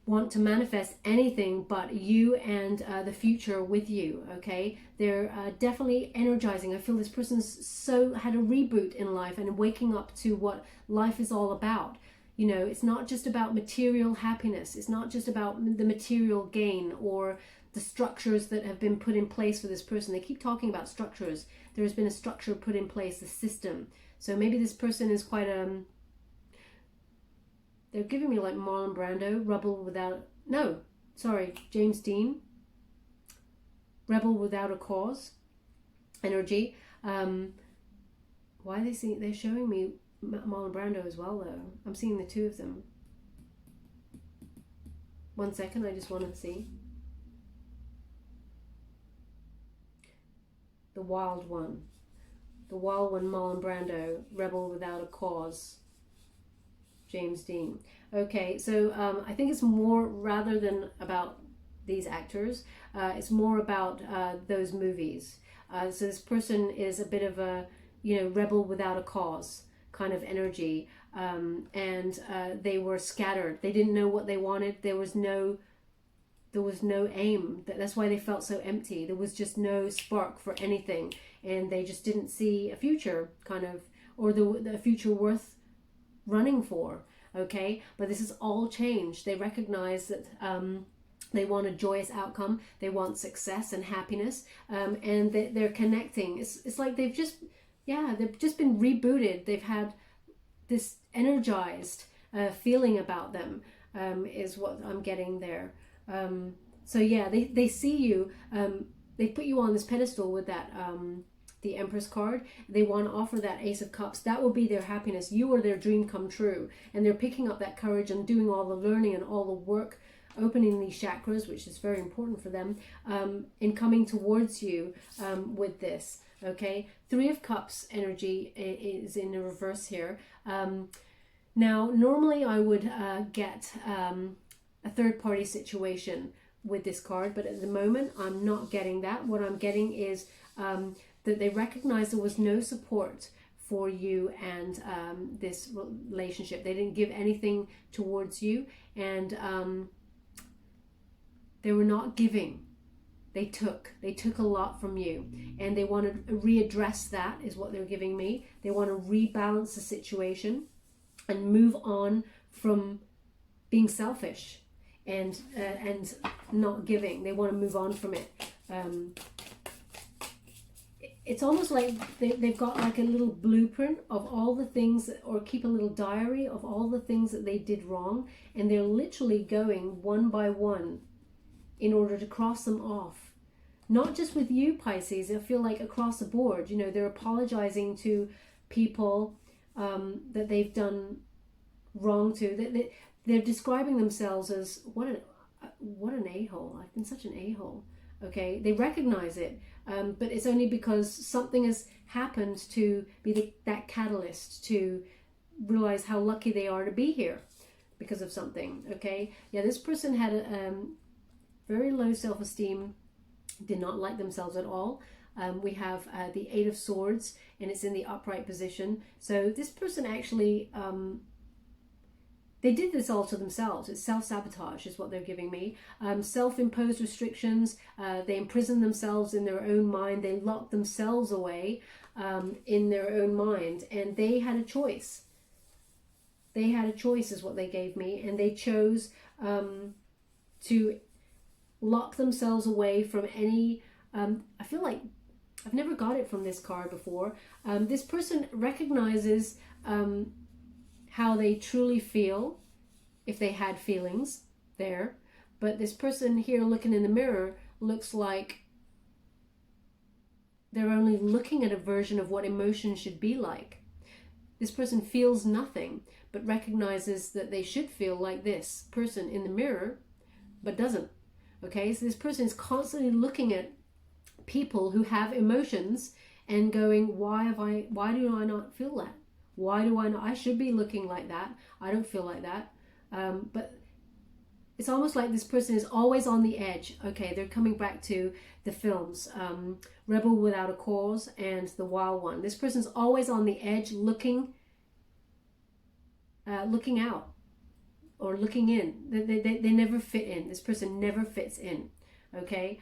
want to manifest anything but you and the future with you. Okay, they're definitely energizing. I feel this person's had a reboot in life and waking up to what life is all about. You know, it's not just about material happiness. It's not just about the material gain or the structures that have been put in place for this person. They keep talking about structures. There has been a structure put in place, a system. So maybe this person is quite they're giving me like Marlon Brando, James Dean, Rebel Without a Cause energy. Why are they're showing me Marlon Brando as well, though? I'm seeing the two of them. 1 second, I just want to see. The Wild One. The Wild One, Marlon Brando. Rebel Without a Cause, James Dean. Okay, so I think it's more, rather than about these actors, it's more about those movies. So this person is a bit of a, rebel without a cause kind of energy. and they were scattered. They didn't know what they wanted. There was no aim. That's why they felt so empty. There was just no spark for anything, and they just didn't see a future, kind of, or the future worth running for. Okay, but this is all changed. They recognize that they want a joyous outcome. They want success and happiness, and they're connecting. It's like they've just been rebooted. They've had this energized feeling about them, is what I'm getting there. So yeah, they see you. They put you on this pedestal with that the Empress card. They want to offer that Ace of Cups. That will be their happiness. You are their dream come true, and they're picking up that courage and doing all the learning and all the work, opening these chakras, which is very important for them, in coming towards you with this. Okay, Three of Cups energy is in the reverse here. Now, normally I would get a third-party situation with this card, but at the moment I'm not getting that. What I'm getting is that they recognize there was no support for you and this relationship. They didn't give anything towards you, and they were not giving. They took a lot from you, and they want to readdress that, is what they're giving me. They want to rebalance the situation and move on from being selfish and not giving. They want to move on from it. It's almost like they've got like a little blueprint of all the things, or keep a little diary of all the things that they did wrong, and they're literally going one by one in order to cross them off. Not just with you, Pisces. I feel like across the board, they're apologizing to people that they've done wrong to. They're describing themselves as what an a-hole. I've been such an a-hole. Okay, they recognize it, but it's only because something has happened to be that catalyst to realize how lucky they are to be here because of something. Okay, yeah, this person had a very low self-esteem, did not like themselves at all. We have the Eight of Swords, and it's in the upright position. So this person actually, they did this all to themselves. It's self-sabotage is what they're giving me. Self-imposed restrictions. They imprison themselves in their own mind. They lock themselves away in their own mind. And they had a choice. They had a choice is what they gave me. And they chose to lock themselves away from any... I feel like I've never got it from this card before. This person recognizes... how they truly feel, if they had feelings there. But this person here looking in the mirror looks like they're only looking at a version of what emotion should be like. This person feels nothing, but recognizes that they should feel like this person in the mirror, but doesn't. Okay, so this person is constantly looking at people who have emotions and going, why do I not feel that? Why do I not? I should be looking like that. I don't feel like that. But it's almost like this person is always on the edge. Okay, they're coming back to the films, Rebel Without a Cause and The Wild One. This person's always on the edge, looking out or looking in. They never fit in. This person never fits in. Okay,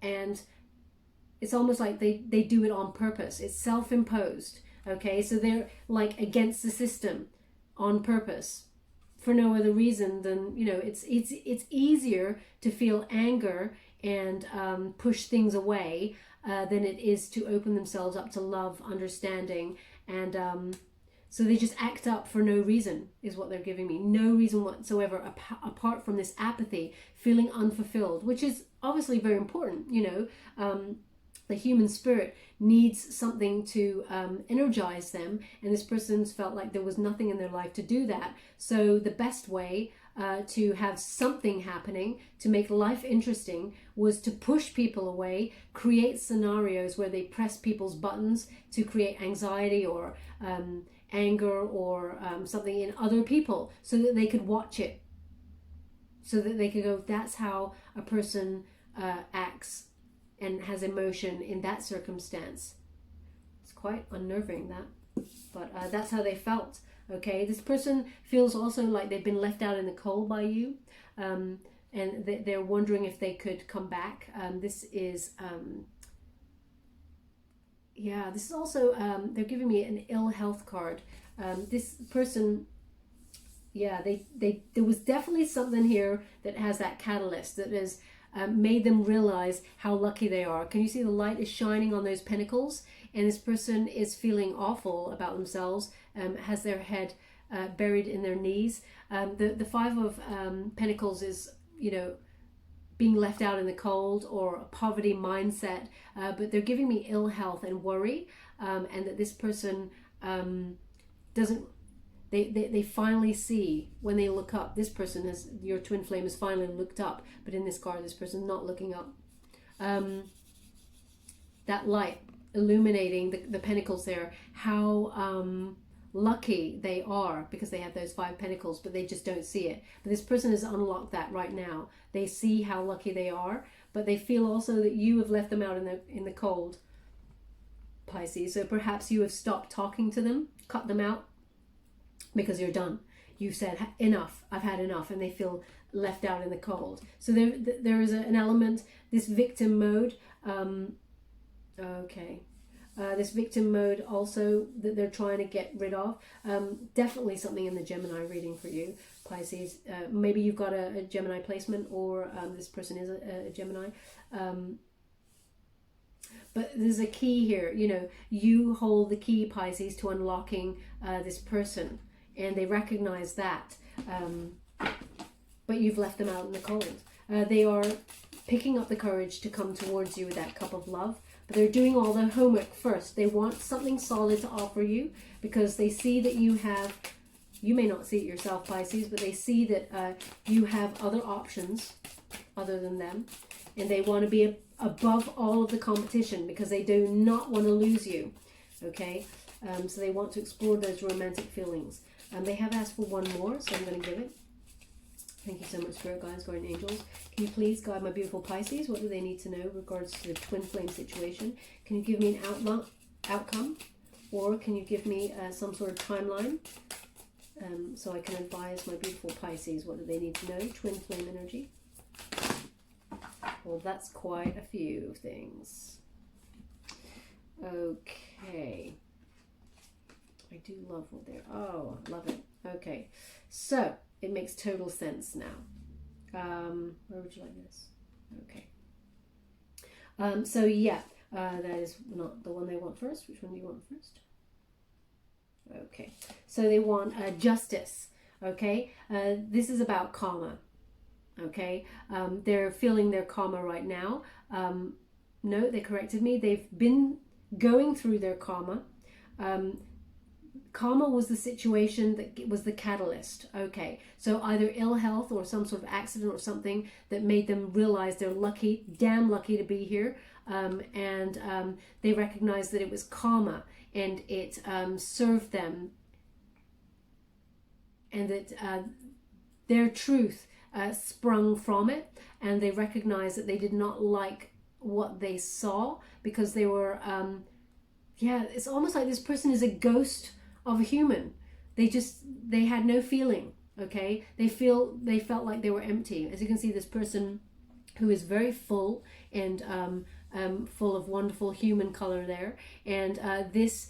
and it's almost like they do it on purpose. It's self-imposed. Okay, so they're like against the system on purpose for no other reason than, it's easier to feel anger and push things away than it is to open themselves up to love, understanding, and so they just act up for no reason is what they're giving me. No reason whatsoever apart from this apathy, feeling unfulfilled, which is obviously very important. The human spirit needs something to energize them, and this person's felt like there was nothing in their life to do that. So the best way to have something happening, to make life interesting, was to push people away, create scenarios where they press people's buttons to create anxiety or anger or something in other people so that they could watch it, so that they could go, that's how a person acts and has emotion in that circumstance. It's quite unnerving, that. But that's how they felt. Okay, this person feels also like they've been left out in the cold by you, and they're wondering if they could come back. This is yeah, this is also they're giving me an ill health card. This person, yeah, there was definitely something here that has that catalyst that has made them realize how lucky they are. Can you see the light is shining on those pentacles? And this person is feeling awful about themselves, has their head buried in their knees. The Five of Pentacles is, you know, being left out in the cold or a poverty mindset, but they're giving me ill health and worry, and that this person doesn't, they finally see when they look up. This person has, your twin flame has finally looked up, but in this card, this person's not looking up. That light illuminating the pentacles there, how lucky they are because they have those 5 pentacles, but they just don't see it. But this person has unlocked that right now. They see how lucky they are, but they feel also that you have left them out in the cold, Pisces. So perhaps you have stopped talking to them, cut them out, because you're done. You've said enough, I've had enough, and they feel left out in the cold. So there is an element, this victim mode. Okay. This victim mode also that they're trying to get rid of. Definitely something in the Gemini reading for you, Pisces. Maybe you've got a Gemini placement, or this person is a Gemini. But there's a key here. You know, you hold the key, Pisces, to unlocking this person. And they recognize that. But you've left them out in the cold. They are picking up the courage to come towards you with that cup of love. But they're doing all their homework first. They want something solid to offer you because they see that you have, you may not see it yourself, Pisces, but they see that you have other options other than them. And they want to be above all of the competition because they do not want to lose you. Okay? So they want to explore those romantic feelings. They have asked for one more, so I'm going to give it. Thank you so much, Spirit Guides, Guardian Angels. Can you please guide my beautiful Pisces? What do they need to know in regards to the twin flame situation? Can you give me an outcome? Or can you give me some sort of timeline? So I can advise my beautiful Pisces. What do they need to know? Twin flame energy. Well, that's quite a few things. Okay. I do love what they're... Oh, I love it. Okay. So... it makes total sense now. Where would you like this? Okay. So yeah, that is not the one they want first. Which one do you want first? Okay. So they want justice. Okay. This is about karma. Okay. They're feeling their karma right now. No, they corrected me. They've been going through their karma. Karma was the situation that was the catalyst. Okay, so either ill health or some sort of accident or something that made them realize they're lucky, damn lucky to be here. And they recognized that it was karma and it served them, and that their truth sprung from it. And they recognized that they did not like what they saw because they were, yeah, it's almost like this person is a ghost of a human. They had no feeling. Okay, they felt like they were empty. As you can see, this person who is very full and full of wonderful human color there, and this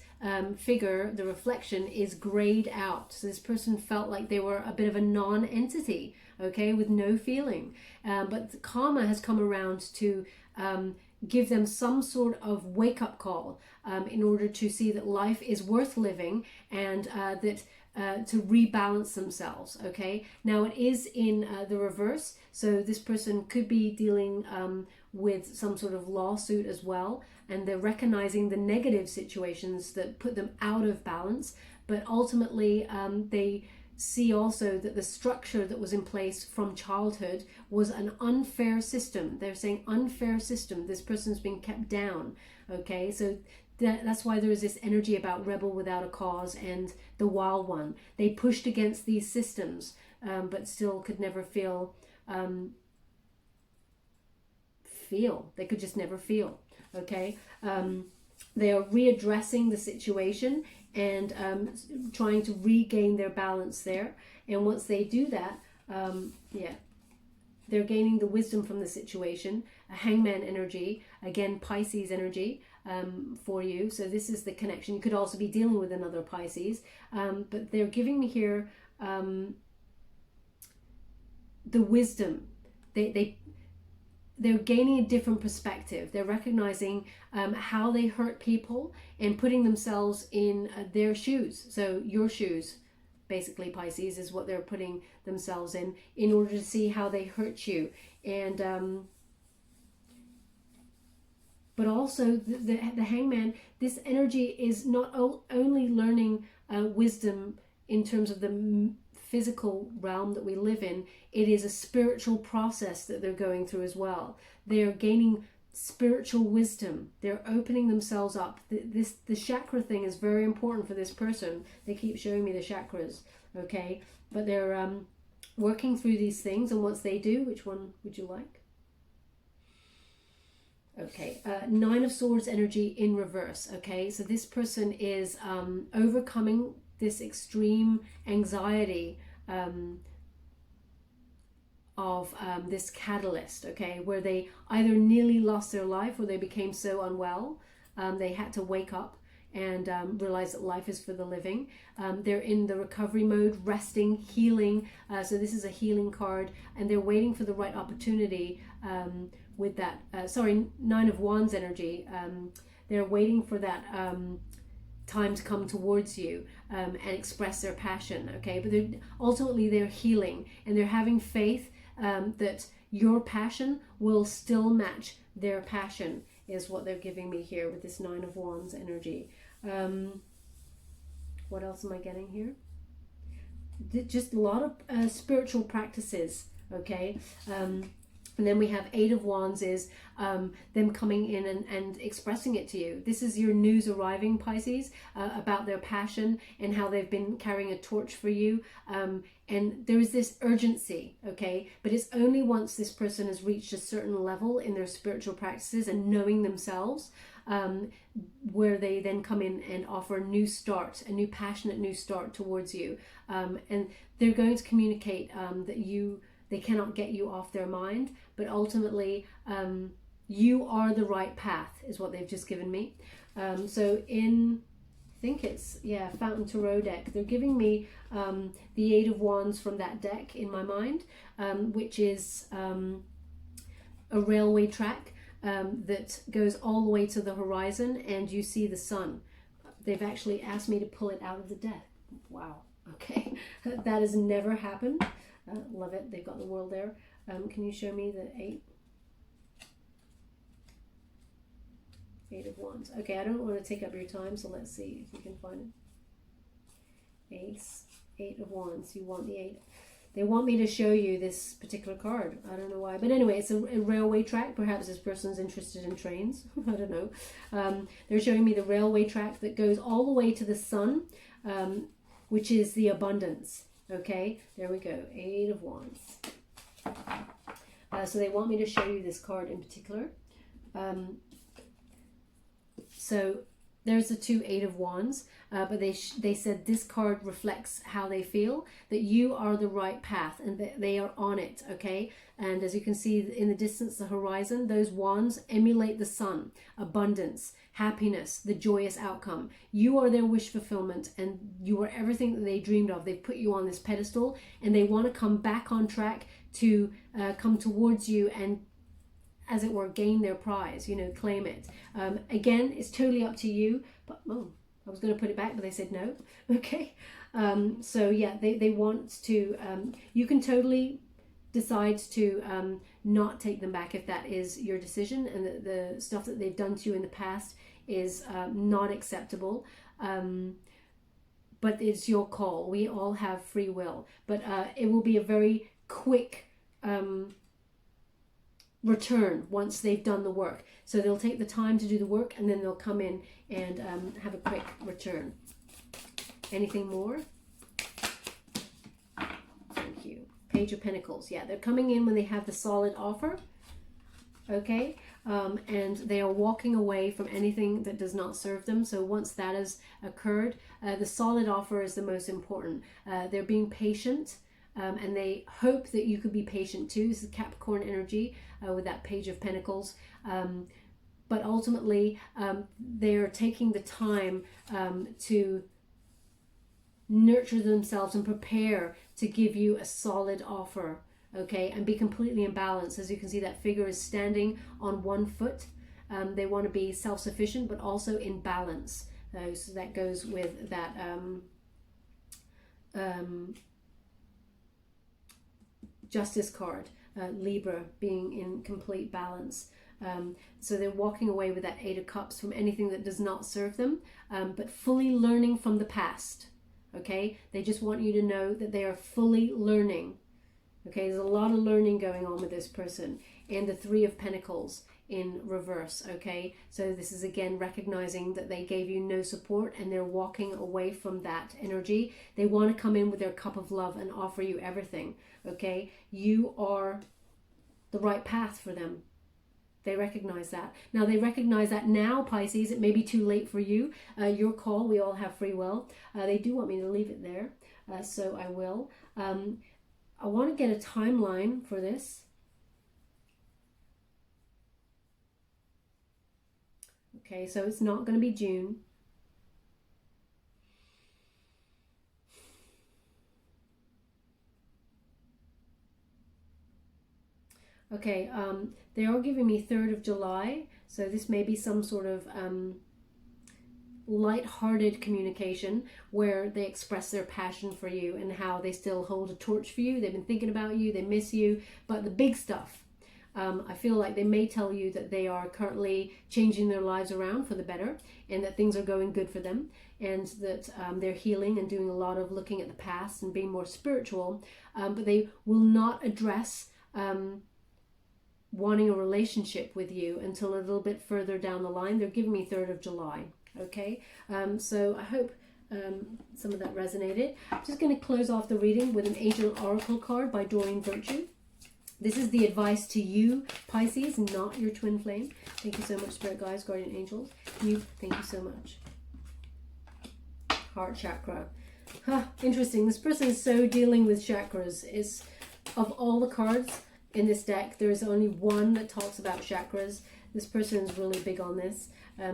figure, the reflection, is grayed out. So this person felt like they were a bit of a non-entity, okay, with no feeling. But karma has come around to give them some sort of wake-up call in order to see that life is worth living, and that to rebalance themselves. Okay, now it is in the reverse, so this person could be dealing with some sort of lawsuit as well, and they're recognizing the negative situations that put them out of balance, but ultimately they see also that the structure that was in place from childhood was an unfair system. They're saying unfair system. This person's being kept down. Okay, so that's why there is this energy about rebel without a cause and the wild one. They pushed against these systems, but still could never feel. They could just never feel. Okay. They are readdressing the situation and trying to regain their balance there. And once they do that, yeah, they're gaining the wisdom from the situation. A hangman energy, again, Pisces energy for you. So this is the connection. You could also be dealing with another Pisces. But they're giving me here the wisdom. They're gaining a different perspective. They're recognizing how they hurt people and putting themselves in their shoes. So your shoes, basically, Pisces, is what they're putting themselves in order to see how they hurt you. And but also the hangman, this energy is not only learning wisdom in terms of the physical realm that we live in, it is a spiritual process that they're going through as well. They're gaining spiritual wisdom. They're opening themselves up. The chakra thing is very important for this person. They keep showing me the chakras, okay? But they're working through these things, and once they do, which one would you like? Okay, Nine of Swords energy in reverse, okay? So this person is overcoming this extreme anxiety of this catalyst, okay, where they either nearly lost their life or they became so unwell they had to wake up and realize that life is for the living. They're in the recovery mode, resting, healing. So this is a healing card, and they're waiting for the right opportunity with that. Nine of Wands energy. They're waiting for that time to come towards you and express their passion, okay? But ultimately they're healing, and they're having faith that your passion will still match their passion, is what they're giving me here with this Nine of Wands energy. What else am I getting here? Just a lot of spiritual practices, okay? And then we have Eight of Wands is them coming in and expressing it to you. This is your news arriving, Pisces, about their passion and how they've been carrying a torch for you. And there is this urgency, okay? But it's only once this person has reached a certain level in their spiritual practices and knowing themselves where they then come in and offer a new start, a new passionate new start towards you. And they're going to communicate that they cannot get you off their mind, but ultimately you are the right path, is what they've just given me. So in, I think it's, Fountain Tarot deck, they're giving me the Eight of Wands from that deck in my mind, which is a railway track that goes all the way to the horizon, and you see the sun. They've actually asked me to pull it out of the deck. Wow, okay. That has never happened. Love it. They've got the world there. Can you show me the Eight of Wands? Okay, I don't want to take up your time, so let's see if you can find it. Eight of Wands. You want the eight. They want me to show you this particular card. I don't know why. But anyway, it's a railway track. Perhaps this person's interested in trains. I don't know. They're showing me the railway track that goes all the way to the sun, which is the abundance. Okay, there we go. Eight of Wands. So they want me to show you this card in particular. So there's the two Eight of Wands, but they said this card reflects how they feel, that you are the right path and that they are on it, okay? And as you can see in the distance, the horizon, those wands emulate the sun, abundance, happiness, the joyous outcome. You are their wish fulfillment, and you are everything that they dreamed of. They've put you on this pedestal, and they want to come back on track to come towards you and, as it were, gain their prize, claim it. Again, it's totally up to you, but I was going to put it back, but they said no. Okay. So yeah, they want to, you can totally decide to not take them back if that is your decision, and the stuff that they've done to you in the past is not acceptable. But it's your call. We all have free will, but it will be a very quick return once they've done the work. So they'll take the time to do the work, and then they'll come in and have a quick return. Anything more? Thank you. Page of Pentacles. Yeah, they're coming in when they have the solid offer. Okay. and they are walking away from anything that does not serve them. So once that has occurred, the solid offer is the most important. They're being patient, and they hope that you could be patient too. This is Capricorn energy with that Page of Pentacles. But ultimately, they're taking the time to nurture themselves and prepare to give you a solid offer, okay, and be completely in balance. As you can see, that figure is standing on one foot. They want to be self-sufficient, but also in balance. So that goes with that Justice card, Libra, being in complete balance. So they're walking away with that Eight of Cups from anything that does not serve them, but fully learning from the past. Okay, they just want you to know that they are fully learning. Okay, there's a lot of learning going on with this person. And the Three of Pentacles in reverse. Okay, so this is again recognizing that they gave you no support and they're walking away from that energy. They want to come in with their cup of love and offer you everything. Okay, you are the right path for them. They recognize that. Now they recognize that now, Pisces, it may be too late for you. Your call, we all have free will. They do want me to leave it there, so I will. I want to get a timeline for this. Okay, so it's not going to be June. Okay, they are giving me 3rd of July, so this may be some sort of light-hearted communication where they express their passion for you and how they still hold a torch for you. They've been thinking about you, they miss you, but the big stuff, I feel like they may tell you that they are currently changing their lives around for the better and that things are going good for them, and that they're healing and doing a lot of looking at the past and being more spiritual, but they will not address wanting a relationship with you until a little bit further down the line. They're giving me 3rd of July. Okay, so I hope some of that resonated. I'm just going to close off the reading with an Angel Oracle card by Doreen Virtue. This is the advice to you, Pisces, not your twin flame. Thank you so much, Spirit Guides, Guardian Angels. Thank you so much. Heart chakra. Interesting. This person is so dealing with chakras. It's, of all the cards in this deck, there is only one that talks about chakras. This person is really big on this.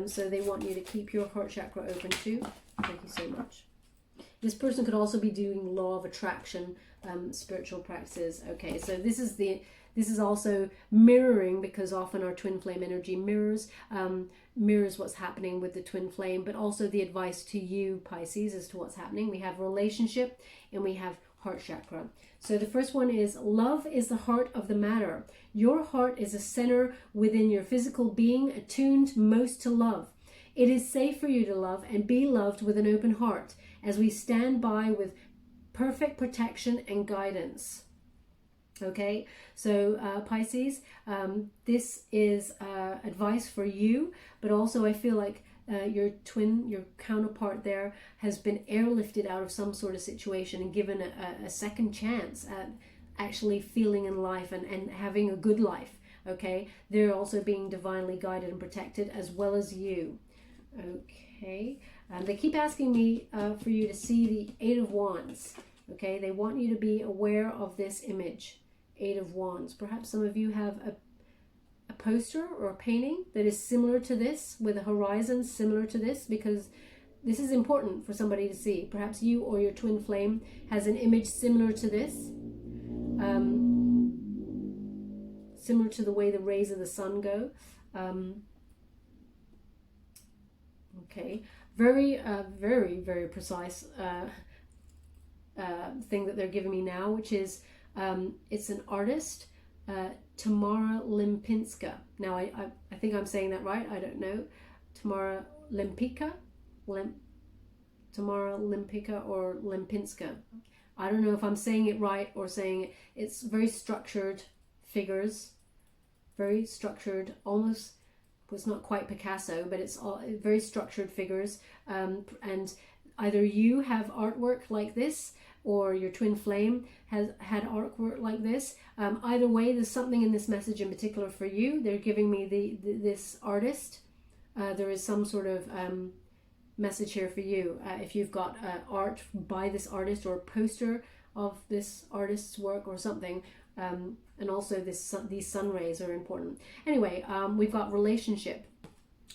So they want you to keep your heart chakra open too. Thank you so much. This person could also be doing law of attraction, spiritual practices. Okay, so this is also mirroring, because often our twin flame energy mirrors what's happening with the twin flame, but also the advice to you, Pisces, as to what's happening. We have relationship and we have heart chakra. So the first one is, love is the heart of the matter. Your heart is a center within your physical being, attuned most to love. It is safe for you to love and be loved with an open heart, as we stand by with perfect protection and guidance. Okay, so Pisces, this is advice for you, but also I feel like your counterpart there has been airlifted out of some sort of situation and given a second chance at actually feeling in life and having a good life. Okay, they're also being divinely guided and protected, as well as you. Okay, they keep asking me for you to see the Eight of Wands. Okay, they want you to be aware of this image, Eight of Wands. Perhaps some of you have a poster or a painting that is similar to this, with a horizon similar to this, because this is important for somebody to see. Perhaps you or your twin flame has an image similar to this, similar to the way the rays of the sun go. Okay, very, very precise thing that they're giving me now, which is it's an artist, Tamara Lempinska. Now I think I'm saying that right. I don't know. Tamara Lempicka, Tamara Lempicka or Lempinska. I don't know if I'm saying it right or saying it. It's very structured figures, very structured, almost. Well, it's not quite Picasso, but it's all very structured figures, and either you have artwork like this, or your twin flame has had artwork like this. Either way, there's something in this message in particular for you. They're giving me this artist. There is some sort of message here for you. If you've got art by this artist, or a poster of this artist's work or something, and also these sun rays are important. Anyway, we've got relationship,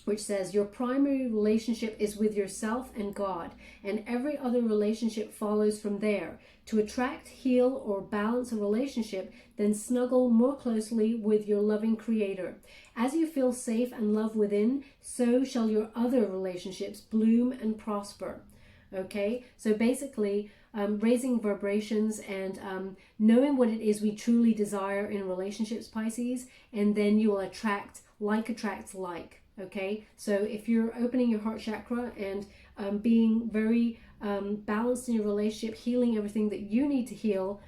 which says your primary relationship is with yourself and God, and every other relationship follows from there. To attract, heal, or balance a relationship, then snuggle more closely with your loving Creator. As you feel safe and love within, so shall your other relationships bloom and prosper. Okay, so basically raising vibrations and knowing what it is we truly desire in relationships, Pisces, and then you will attract, like attracts like. Okay, so if you're opening your heart chakra and being very balanced in your relationship, healing everything that you need to heal,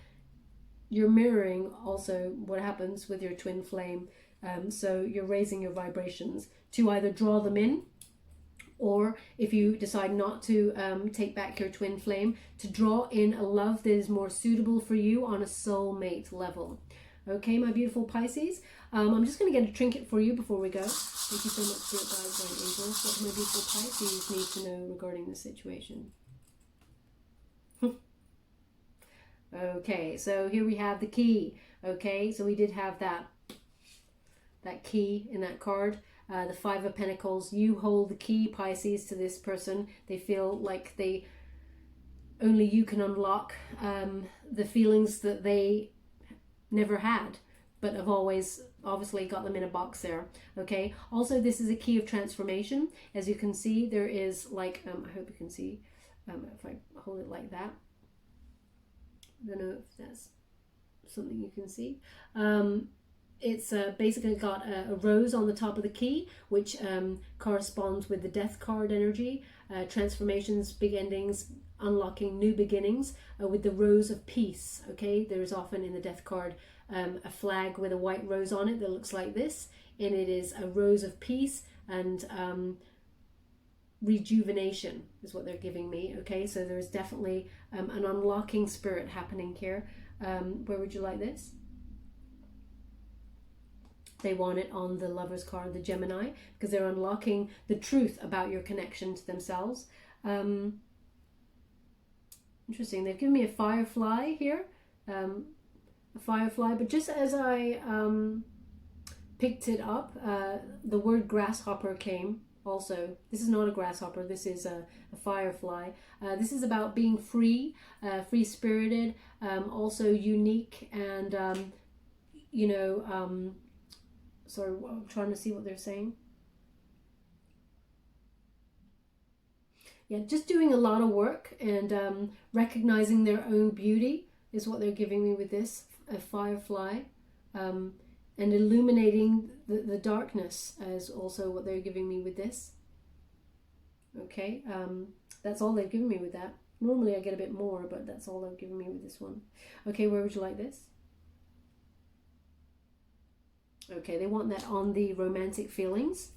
you're mirroring also what happens with your twin flame. So you're raising your vibrations to either draw them in, or if you decide not to take back your twin flame, to draw in a love that is more suitable for you on a soulmate level. Okay, my beautiful Pisces. I'm just going to get a trinket for you before we go. Thank you so much, Spirit Guides, and Angels. What do my beautiful Pisces need to know regarding the situation? Okay, so here we have the key. Okay, so we did have that key in that card. The Five of Pentacles. You hold the key, Pisces, to this person. They feel like only you can unlock the feelings that they never had, but have always obviously got them in a box there. Okay, also this is a key of transformation. As you can see, there is like I hope you can see if I hold it like that. I don't know if that's something you can see. It's basically got a rose on the top of the key, which corresponds with the death card energy, transformations, big endings, unlocking new beginnings, with the rose of peace. Okay, there is often in the death card a flag with a white rose on it that looks like this, and it is a rose of peace and rejuvenation is what they're giving me. Okay, so there's definitely an unlocking spirit happening here. Where would you like this? They want it on the Lover's card, the Gemini, because they're unlocking the truth about your connection to themselves. Interesting. They've given me a firefly here, a firefly, but just as I picked it up, the word grasshopper came also. This is not a grasshopper, this is a firefly. This is about being free, free-spirited, also unique, and sorry, I'm trying to see what they're saying. Yeah, just doing a lot of work and recognizing their own beauty is what they're giving me with this, a firefly. And illuminating the darkness as also what they're giving me with this. Okay, that's all they've given me with that. Normally I get a bit more, but that's all they've given me with this one. Okay, where would you like this? Okay, they want that on the romantic feelings,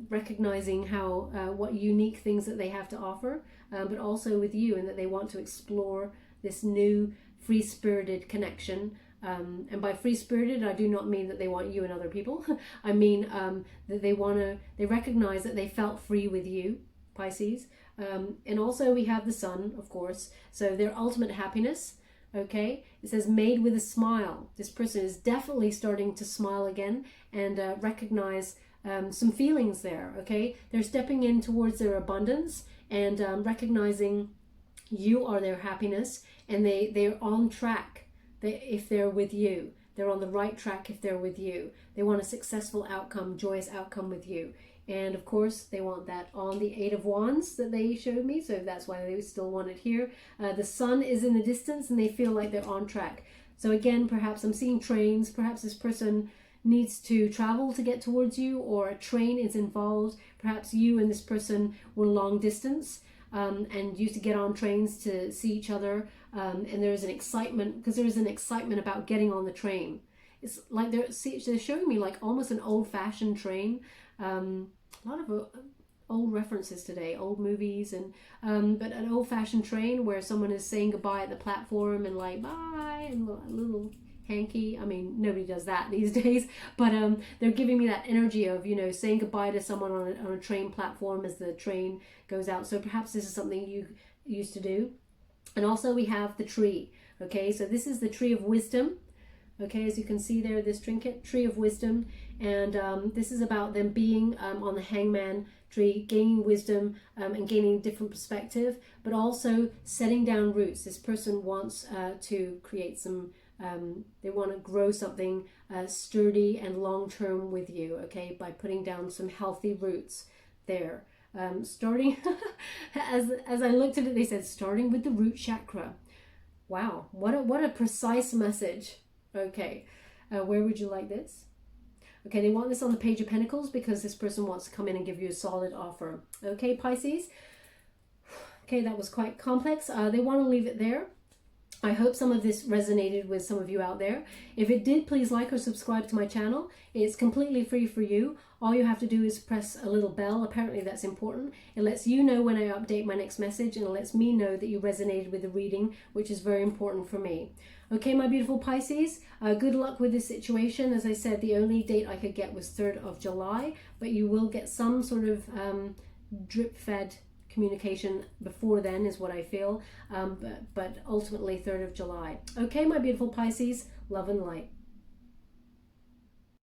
recognizing how what unique things that they have to offer, but also with you, and that they want to explore this new free-spirited connection. And by free-spirited, I do not mean that they want you and other people. I mean that they recognize that they felt free with you, Pisces. And also we have the sun, of course, so their ultimate happiness. Okay, it says made with a smile. This person is definitely starting to smile again and recognize some feelings there. Okay, they're stepping in towards their abundance and recognizing you are their happiness, and they're on track. If they're with you, they're on the right track. If they're with you, they want a successful outcome, joyous outcome with you. And of course, they want that on the Eight of Wands that they showed me, so that's why they still want it here. The sun is in the distance, and they feel like they're on track. So again, perhaps I'm seeing trains. Perhaps this person needs to travel to get towards you, or a train is involved. Perhaps you and this person were long distance and used to get on trains to see each other. And there's an excitement, because there's an excitement about getting on the train. It's like they're showing me like almost an old-fashioned train. A lot of old references today, old movies, and but an old-fashioned train where someone is saying goodbye at the platform and like bye and a little hanky. I mean, nobody does that these days, but they're giving me that energy of, you know, saying goodbye to someone on a train platform as the train goes out. So perhaps this is something you used to do. And also we have the tree. Okay, so this is the tree of wisdom. Okay, as you can see there, this trinket, tree of wisdom, and this is about them being on the hangman tree, gaining wisdom and gaining different perspective, but also setting down roots. This person wants to create some, they want to grow something sturdy and long-term with you, okay, by putting down some healthy roots there. Starting, as I looked at it, they said, starting with the root chakra. Wow, what a precise message. Okay, where would you like this? Okay, they want this on the Page of Pentacles because this person wants to come in and give you a solid offer. Okay, Pisces. Okay, that was quite complex. They want to leave it there. I hope some of this resonated with some of you out there. If it did, please like or subscribe to my channel. It's completely free for you. All you have to do is press a little bell. Apparently that's important. It lets you know when I update my next message, and it lets me know that you resonated with the reading, which is very important for me. Okay, my beautiful Pisces, good luck with this situation. As I said, the only date I could get was 3rd of July, but you will get some sort of drip-fed communication before then is what I feel, but ultimately 3rd of July. Okay, my beautiful Pisces, love and light.